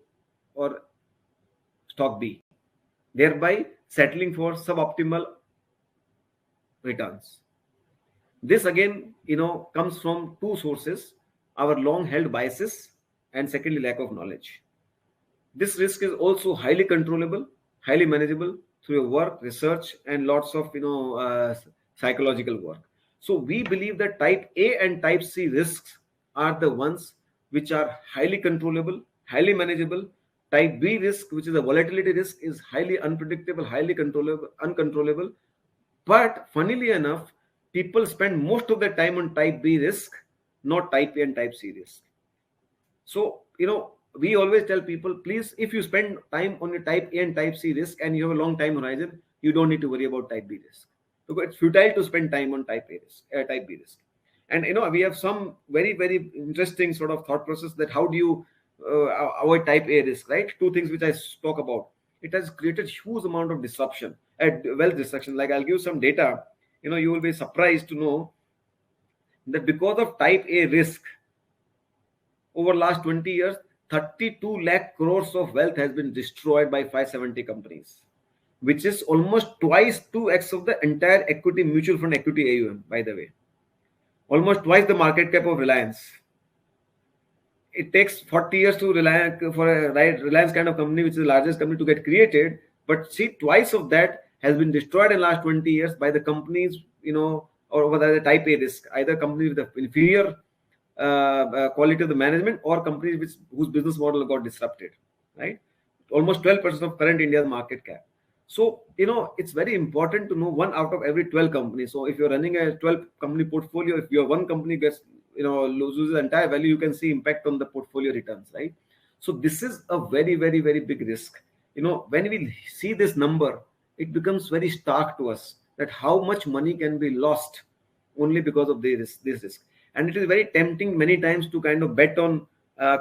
or stock B, thereby settling for suboptimal returns. This again, comes from 2 sources: our long held biases, and secondly, lack of knowledge. This risk is also highly controllable, highly manageable through your work, research, and lots of psychological work. So we believe that type A and type C risks are the ones which are highly controllable, highly manageable. Type B risk, which is a volatility risk, is highly unpredictable, highly uncontrollable. But funnily enough, people spend most of their time on type B risk, not type A and type C risk. So, we always tell people, please, if you spend time on your type A and type C risk and you have a long time horizon, you don't need to worry about type B risk, because it's futile to spend time on type B risk. And we have some very, very interesting sort of thought process that how do you avoid type A risk, right? 2 things which I spoke about. it has created huge amount of disruption and wealth destruction. Like I'll give some data. You will be surprised to know that because of type A risk, over last 20 years, 32 lakh crores of wealth has been destroyed by 570 companies, which is almost twice 2x of the entire equity mutual fund equity AUM, by the way. Almost twice the market cap of Reliance. It takes 40 years to for a Reliance kind of company, which is the largest company, to get created. But see, twice of that has been destroyed in the last 20 years by the companies, or whether the type A risk, either companies with the inferior quality of the management or companies whose business model got disrupted, right? Almost 12% of current India's market cap. So, it's very important to know 1 out of every 12 companies. So if you're running a 12 company portfolio, if your one company gets, loses the entire value, you can see impact on the portfolio returns, right? So this is a very, very, very big risk. When we see this number, it becomes very stark to us that how much money can be lost only because of this risk. And it is very tempting many times to kind of bet on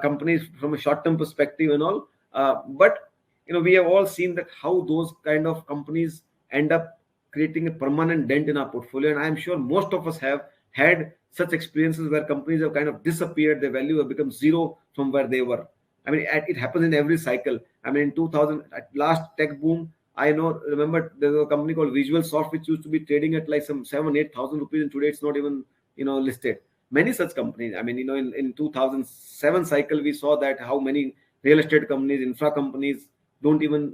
companies from a short-term perspective and all. But we have all seen that how those kind of companies end up creating a permanent dent in our portfolio. And I'm sure most of us have had such experiences where companies have kind of disappeared, their value have become zero from where they were. I mean, it happens in every cycle. I mean, in 2000, at last tech boom, remember there was a company called VisualSoft, which used to be trading at like some 7,000-8,000 rupees, and today it's not even, listed. Many such companies. I mean, in 2007 cycle, we saw that how many real estate companies, infra companies don't even,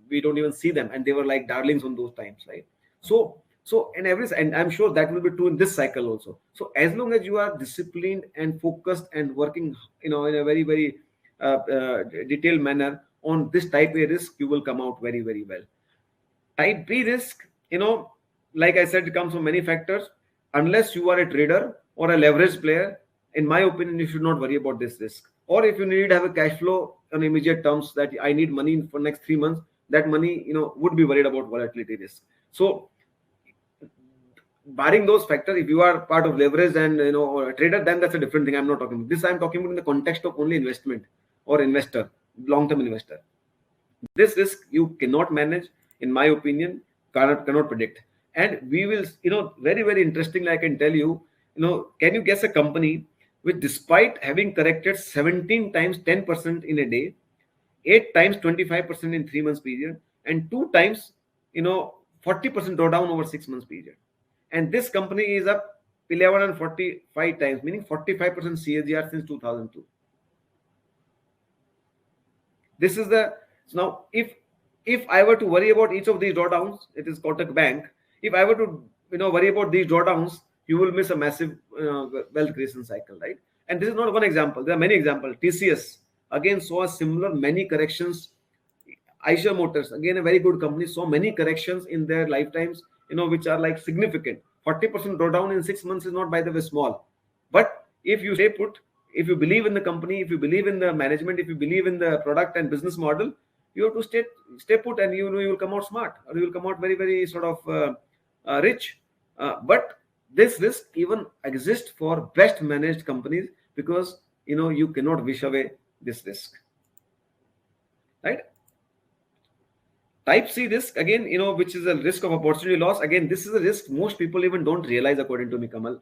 we don't even see them, and they were like darlings on those times, right? So and I'm sure that will be true in this cycle also. So as long as you are disciplined and focused and working, in a very, very detailed manner on this type A risk, you will come out very, very well. Type B risk, like I said, it comes from many factors. Unless you are a trader or a leverage player, in my opinion, you should not worry about this risk. Or if you need to have a cash flow on immediate terms, that I need money for next 3 months, that money, would be worried about volatility risk. So barring those factors, if you are part of leverage and or a trader, then that's a different thing. I'm not talking about this. I'm talking about in the context of only investment or investor, long-term investor. This risk you cannot manage, in my opinion, cannot predict. And we will, very, very interestingly, I can tell you, can you guess a company which, despite having corrected 17 times 10% in a day, 8 times 25% in 3 months period, and 2 times 40% drawdown over 6 months period, and this company is up 11 and 45 times, meaning 45% CAGR since 2002. This is the so now if I were to worry about each of these drawdowns, it is Kotak Bank. If I were to worry about these drawdowns, you will miss a massive wealth creation cycle, right? And this is not one example. There are many examples. TCS again saw a similar many corrections. Eicher Motors, again a very good company, saw many corrections in their lifetimes, which are like significant. 40% drawdown in 6 months is not, by the way, small. But if you stay put, if you believe in the company, if you believe in the management, if you believe in the product and business model, you have to stay put, and you will come out smart, or you will come out very, very sort of rich. But this risk even exists for best managed companies, because you cannot wish away this risk, right? Type C risk, again, which is a risk of opportunity loss. Again, this is a risk most people even don't realize, according to me, Kamal.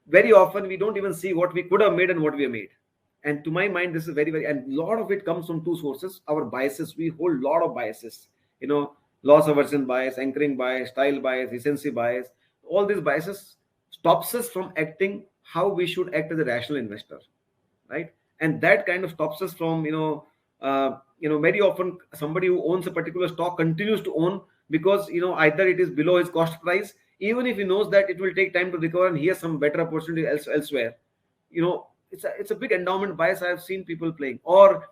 Very often we don't even see what we could have made and what we have made. And to my mind, this is very, very, and a lot of it comes from two sources. Our biases, we hold a lot of biases, loss aversion bias, anchoring bias, style bias, recency bias. All these biases stops us from acting how we should act as a rational investor, right? And that kind of stops us from, very often somebody who owns a particular stock continues to own because, either it is below his cost price, even if he knows that it will take time to recover and he has some better opportunity elsewhere. It's a big endowment bias I have seen people playing, or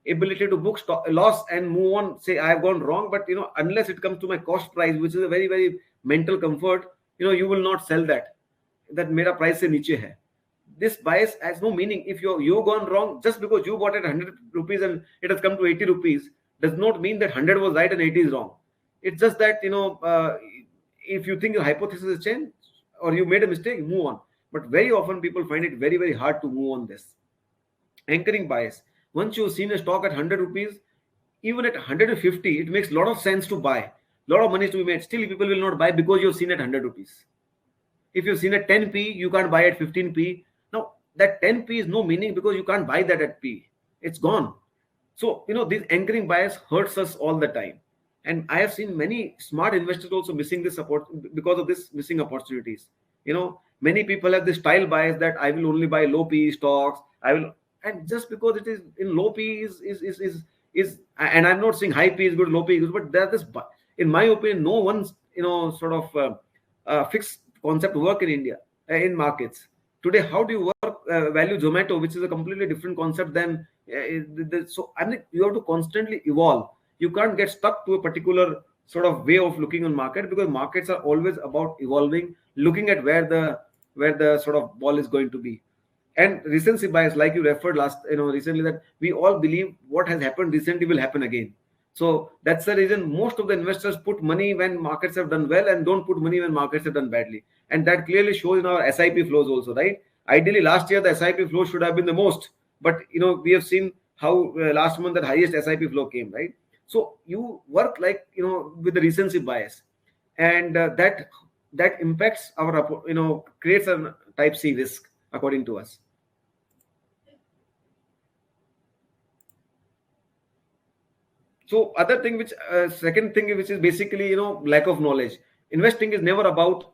ability to book a loss and move on, say I have gone wrong, but unless it comes to my cost price, which is a very, very mental comfort, you will not sell that mera price se niche hai. This bias has no meaning. If you've gone wrong, just because you bought it 100 rupees and it has come to 80 rupees, does not mean that 100 was right and 80 is wrong. It's just that, if you think your hypothesis has changed or you made a mistake, move on. But very often people find it very, very hard to move on this. Anchoring bias. Once you've seen a stock at 100 rupees, even at 150, it makes a lot of sense to buy. A lot of money is to be made. Still, people will not buy because you've seen at 100 rupees. If you've seen at 10p, you can't buy at 15p. Now, that 10p is no meaning because you can't buy that at p. It's gone. So, this anchoring bias hurts us all the time. And I have seen many smart investors also missing this support because of this missing opportunities. Many people have this style bias that I will only buy low PE stocks. And just because it is in low PE is, and I'm not saying high PE is good, low PE is good, but there's this, in my opinion, no one's, sort of fixed concept work in India, in markets. Today, how do you value Zomato, which is a completely different concept than so I think you have to constantly evolve. You can't get stuck to a particular sort of way of looking on market, because markets are always about evolving, looking at where the sort of ball is going to be. And recency bias, like you referred recently, that we all believe what has happened recently will happen again. So that's the reason most of the investors put money when markets have done well and don't put money when markets have done badly. And that clearly shows in our SIP flows also, right? Ideally, last year the SIP flow should have been the most, but we have seen how last month the highest SIP flow came, right? So you work like with the recency bias, and that impacts our creates a type C risk according to us. So other thing, second thing, which is basically lack of knowledge. Investing is never about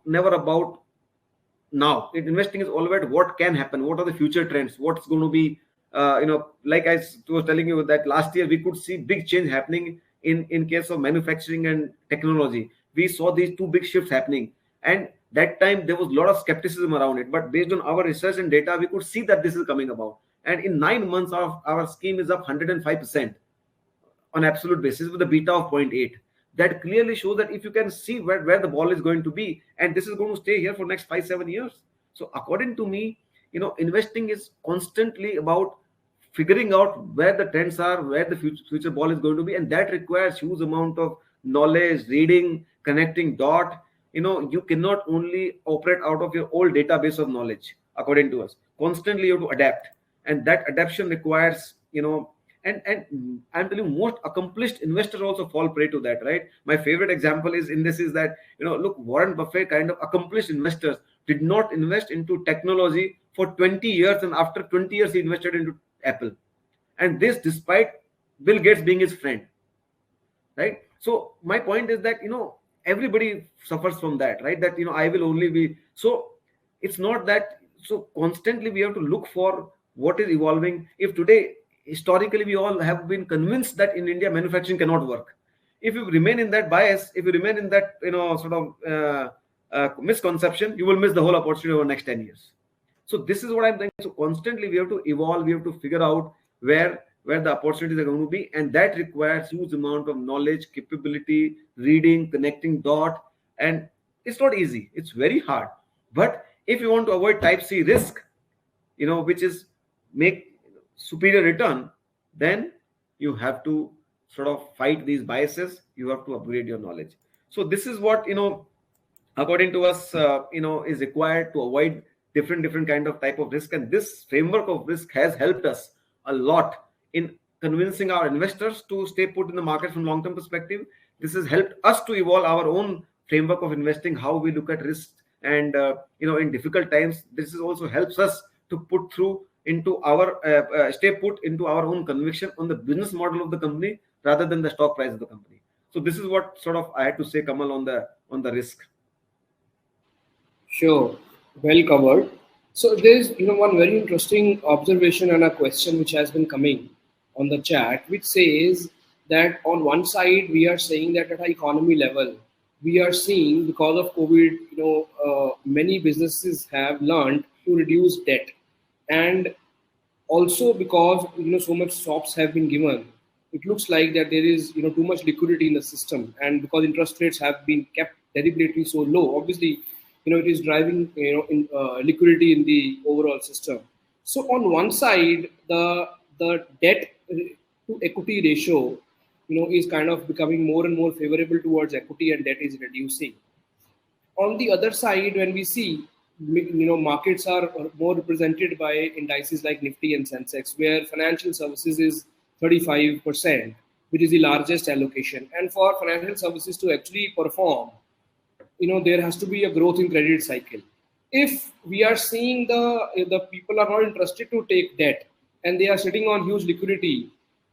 now. Investing is all about what can happen, what are the future trends, what's going to be. Like I was telling you that last year we could see big change happening in case of manufacturing and technology. We saw these two big shifts happening, and that time there was a lot of skepticism around it. But based on our research and data, we could see that this is coming about. And in 9 months, our scheme is up 105% on absolute basis with a beta of 0.8. That clearly shows that if you can see where the ball is going to be, and this is going to stay here for next 5-7 years. So according to me, investing is constantly about figuring out where the trends are, where the future ball is going to be, and that requires huge amount of knowledge, reading, connecting dot. You cannot only operate out of your old database of knowledge. According to us, constantly you have to adapt, and that adaptation requires and I'm telling you, most accomplished investors also fall prey to that, right? My favorite example is that look, Warren Buffett kind of accomplished investors did not invest into technology for 20 years, and after 20 years he invested into Apple, and this despite Bill Gates being his friend, right? So my point is that everybody suffers from that, right? That I will only be, so it's not that. So constantly we have to look for what is evolving. If today, historically, we all have been convinced that in India manufacturing cannot work. If you remain in that bias, if you remain in that sort of misconception, you will miss the whole opportunity over the next 10 years. So this is what I'm saying. So constantly we have to evolve, we have to figure out where the opportunities are going to be, and that requires huge amount of knowledge, capability, reading, connecting dot, and it's not easy. It's very hard. But if you want to avoid type C risk, which is make superior return, then you have to sort of fight these biases. You have to upgrade your knowledge. So this is what according to us is required to avoid different kind of type of risk. And this framework of risk has helped us a lot in convincing our investors to stay put in the market from long-term perspective. This has helped us to evolve our own framework of investing, how we look at risk, and in difficult times, this is also helps us to put through into our stay put into our own conviction on the business model of the company rather than the stock price of the company. So this is what sort of I had to say, Kamal, on the risk. Sure, well covered. So there's one very interesting observation and a question which has been coming on the chat, which says that on one side we are saying that at an economy level we are seeing, because of COVID, many businesses have learned to reduce debt, and also because so much stops have been given, it looks like that there is too much liquidity in the system, and because interest rates have been kept deliberately so low, obviously it is driving liquidity in the overall system. So on one side, the debt to equity ratio is kind of becoming more and more favorable towards equity, and debt is reducing. On the other side, when we see markets are more represented by indices like Nifty and Sensex, where financial services is 35%, which is the largest allocation. And for financial services to actually perform, there has to be a growth in credit cycle. If we are seeing the people are not interested to take debt and they are sitting on huge liquidity,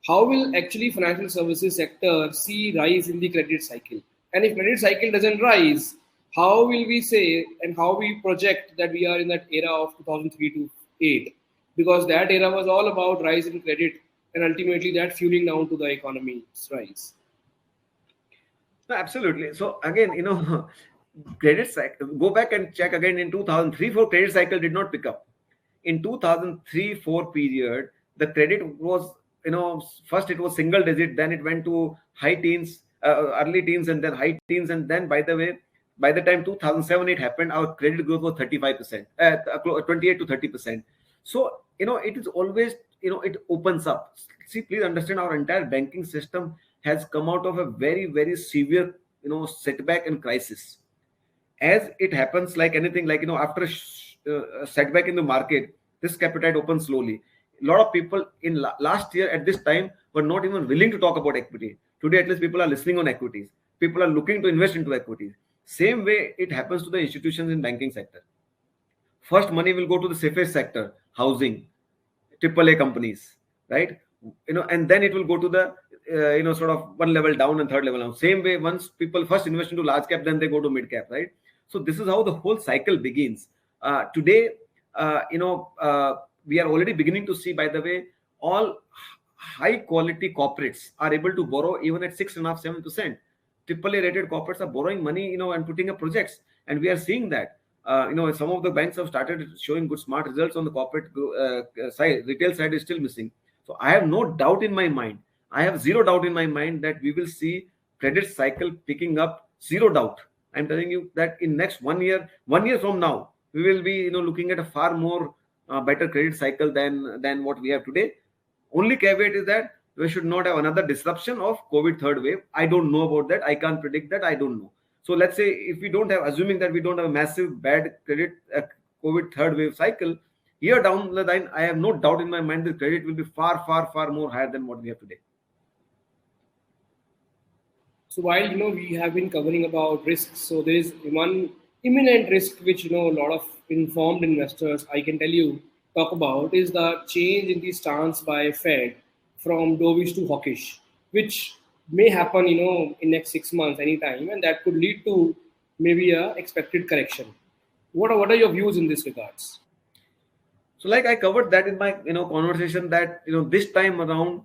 how will actually financial services sector see rise in the credit cycle? And if credit cycle doesn't rise, how will we say and how we project that we are in that era of 2003 to 8? Because that era was all about rise in credit and ultimately that fueling down to the economy's rise. No, absolutely. So again, credit cycle, go back and check again in 2003-4 credit cycle did not pick up. In 2003-4 period, the credit was, first it was single digit, then it went to high teens, early teens, and then high teens. And then, by the way, by the time 2007-8 happened, our credit growth was 35%, 28 to 30%. So, it is always, it opens up. See, please understand, our entire banking system has come out of a very, very severe, setback and crisis. As it happens, like anything, like, after a setback in the market, risk appetite opens slowly. A lot of people in last year at this time were not even willing to talk about equity. Today, at least, people are listening on equities. People are looking to invest into equities. Same way it happens to the institutions in banking sector. First, money will go to the safest sector, housing, AAA companies, right? And then it will go to the sort of one level down and third level down. Same way, once people first invest into large cap, then they go to mid cap, right? So this is how the whole cycle begins. Today, we are already beginning to see, by the way, all high quality corporates are able to borrow even at 6.5-7%. AAA rated corporates are borrowing money, and putting up projects, and we are seeing that. Some of the banks have started showing good smart results on the corporate side. Retail side is still missing. So I have no doubt in my mind. I have zero doubt in my mind that we will see credit cycle picking up. Zero doubt. I'm telling you that in next 1 year, 1 year from now, we will be looking at a far more better credit cycle than what we have today. Only caveat is that we should not have another disruption of COVID third wave. I don't know about that. I can't predict that. I don't know. So let's say if we don't have, assuming that we don't have a massive bad credit COVID third wave cycle, year down the line, I have no doubt in my mind that credit will be far, far, far more higher than what we have today. So while we have been covering about risks, so there is one imminent risk which a lot of informed investors, I can tell you, talk about is the change in the stance by Fed from dovish to hawkish, which may happen in next 6 months anytime, and that could lead to maybe a expected correction. What are your views in this regards? So like I covered that in my conversation that this time around,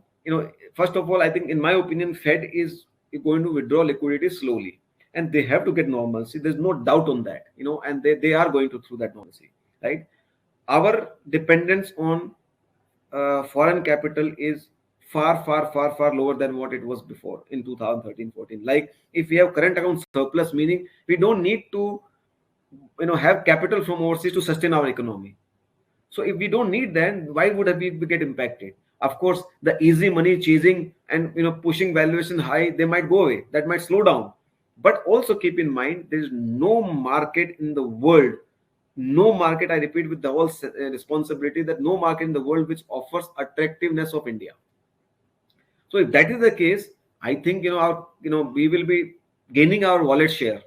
first of all, I think in my opinion, Fed is going to withdraw liquidity slowly, and they have to get normalcy. There's no doubt on that, and they are going to through that normalcy, right? Our dependence on foreign capital is far, far, far, far lower than what it was before in 2013-14. Like if we have current account surplus, meaning we don't need to have capital from overseas to sustain our economy. So if we don't need that, why would we get impacted? Of course, the easy money chasing and pushing valuation high, they might go away. That might slow down. But also keep in mind, there is no market in the world, no market, I repeat with the whole responsibility, that no market in the world which offers attractiveness of India. So if that is the case, I think we will be gaining our wallet share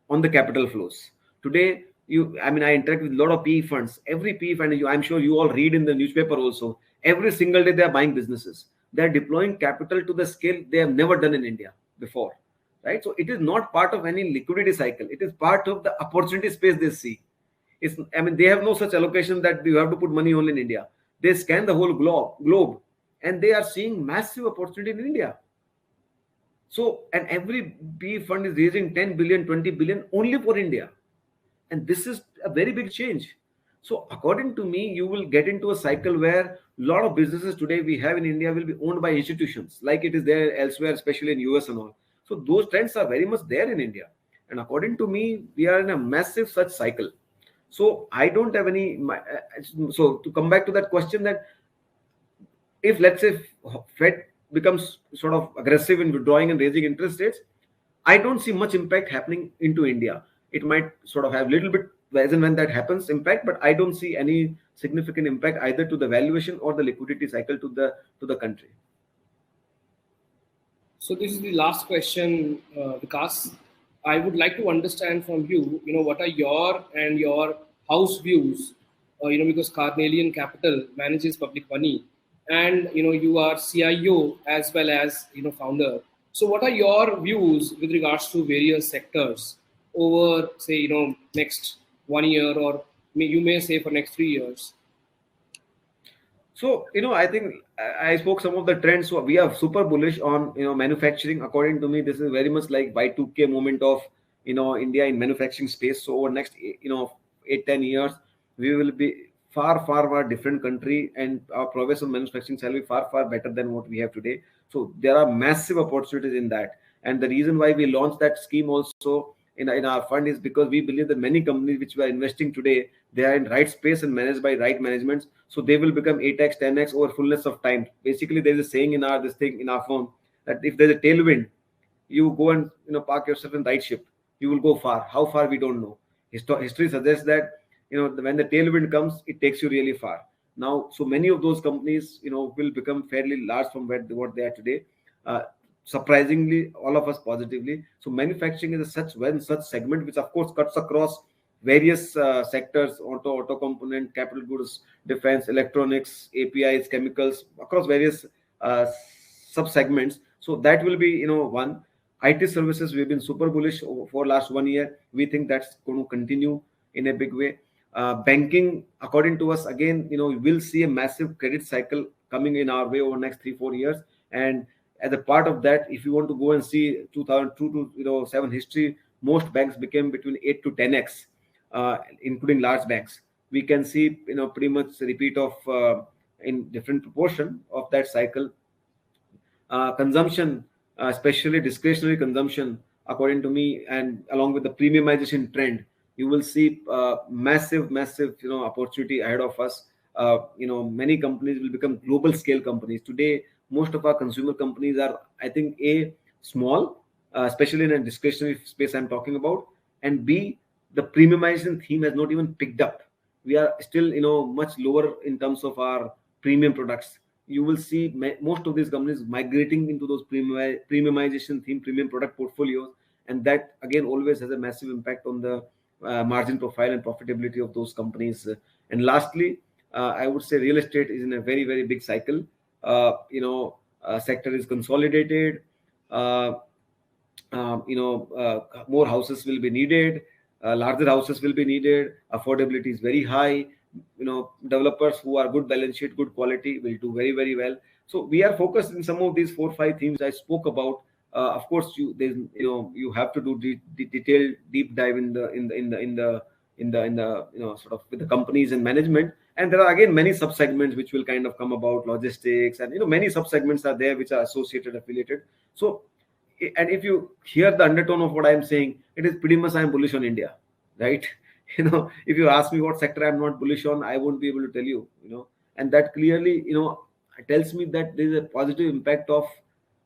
on the capital flows. Today, I interact with a lot of PE funds. Every PE fund, I'm sure you all read in the newspaper also. Every single day they are buying businesses. They are deploying capital to the scale they have never done in India before, right? So it is not part of any liquidity cycle. It is part of the opportunity space they see. They have no such allocation that you have to put money only in India. They scan the whole globe, and they are seeing massive opportunity in India. So, and every PE fund is raising 10 billion, 20 billion only for India. And this is a very big change. So according to me, you will get into a cycle where a lot of businesses today we have in India will be owned by institutions, like it is there elsewhere, especially in US and all. So those trends are very much there in India. And according to me, we are in a massive such cycle. So I don't have any. So to come back to that question, that if let's say Fed becomes sort of aggressive in withdrawing and raising interest rates, I don't see much impact happening into India. It might sort of have a little bit as and when that happens, impact, but I don't see any significant impact either to the valuation or the liquidity cycle to the country. So this is the last question, Vikas. I would like to understand from you, what are your and your house views, because Carnelian Capital manages public money, and you are CIO as well as founder. So what are your views with regards to various sectors over, say, next 1 year, or you may say for next 3 years? So, I think I spoke some of the trends. So we are super bullish on, manufacturing. According to me, this is very much like Y2K moment of, India in manufacturing space. So over next, 8-10 years, we will be far more different country, and our progress on manufacturing shall be far better than what we have today. So there are massive opportunities in that. And the reason why we launched that scheme also in our fund is because we believe that many companies which we are investing today, they are in right space and managed by right managements, so they will become 8x 10x over fullness of time. Basically, there is a saying in our phone that if there's a tailwind, you go and park yourself in right ship, you will go far. How far, we don't know. History suggests that when the tailwind comes, it takes you really far. Now, so many of those companies will become fairly large from what they are today, surprisingly all of us positively. So manufacturing is such segment which of course cuts across various sectors: auto component, capital goods, defense, electronics, APIs, chemicals, across various sub segments. So that will be one. IT services, we've been super bullish for last 1 year. We think that's going to continue in a big way. Banking, according to us, again, we will see a massive credit cycle coming in our way over next 3-4 years. And as a part of that, if you want to go and see 2002 to 7 history, most banks became between 8 to 10x, including large banks. We can see pretty much a repeat of in different proportion of that cycle. Consumption, especially discretionary consumption, according to me, and along with the premiumization trend, you will see massive opportunity ahead of us. Many companies will become global scale companies. Today, most of our consumer companies are, I think, A, small, especially in a discretionary space I'm talking about, and B, the premiumization theme has not even picked up. We are still much lower in terms of our premium products. You will see most of these companies migrating into those premiumization theme, premium product portfolios, and that again always has a massive impact on the margin profile and profitability of those companies. And lastly, I would say real estate is in a very big cycle. Sector is consolidated. More houses will be needed. Larger houses will be needed. Affordability is very high. Developers who are good balance sheet, good quality, will do very well. So we are focused in some of these 4-5 themes I spoke about. Of course, you have to do detailed deep dive in the sort of with the companies and management. And there are again many sub segments which will kind of come about, logistics, and many sub segments are there which are associated, affiliated. So, and if you hear the undertone of what I'm saying, it is pretty much I'm bullish on India, right? If you ask me what sector I'm not bullish on, I won't be able to tell you. And that clearly tells me that there is a positive impact of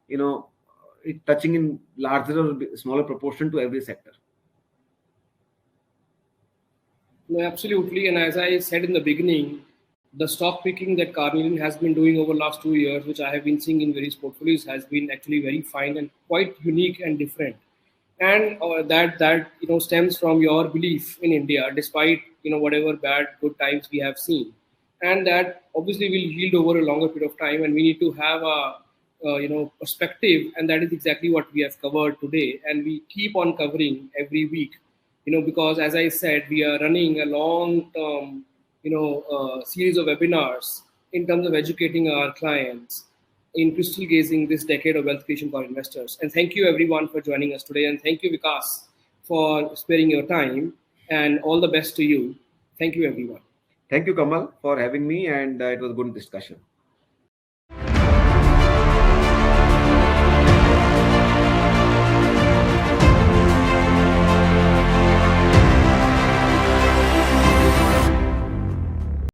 it touching in larger or smaller proportion to every sector. No, absolutely. And as I said in the beginning, the stock picking that Carnelian has been doing over the last 2 years, which I have been seeing in various portfolios, has been actually very fine and quite unique and different. And that stems from your belief in India, despite whatever bad good times we have seen, and that obviously will yield over a longer period of time. And we need to have a perspective, and that is exactly what we have covered today, and we keep on covering every week. Because as I said, we are running a long-term, series of webinars in terms of educating our clients in crystal gazing this decade of wealth creation for investors. And thank you everyone for joining us today. And thank you, Vikas, for sparing your time, and all the best to you. Thank you, everyone. Thank you, Kamal, for having me, and it was a good discussion.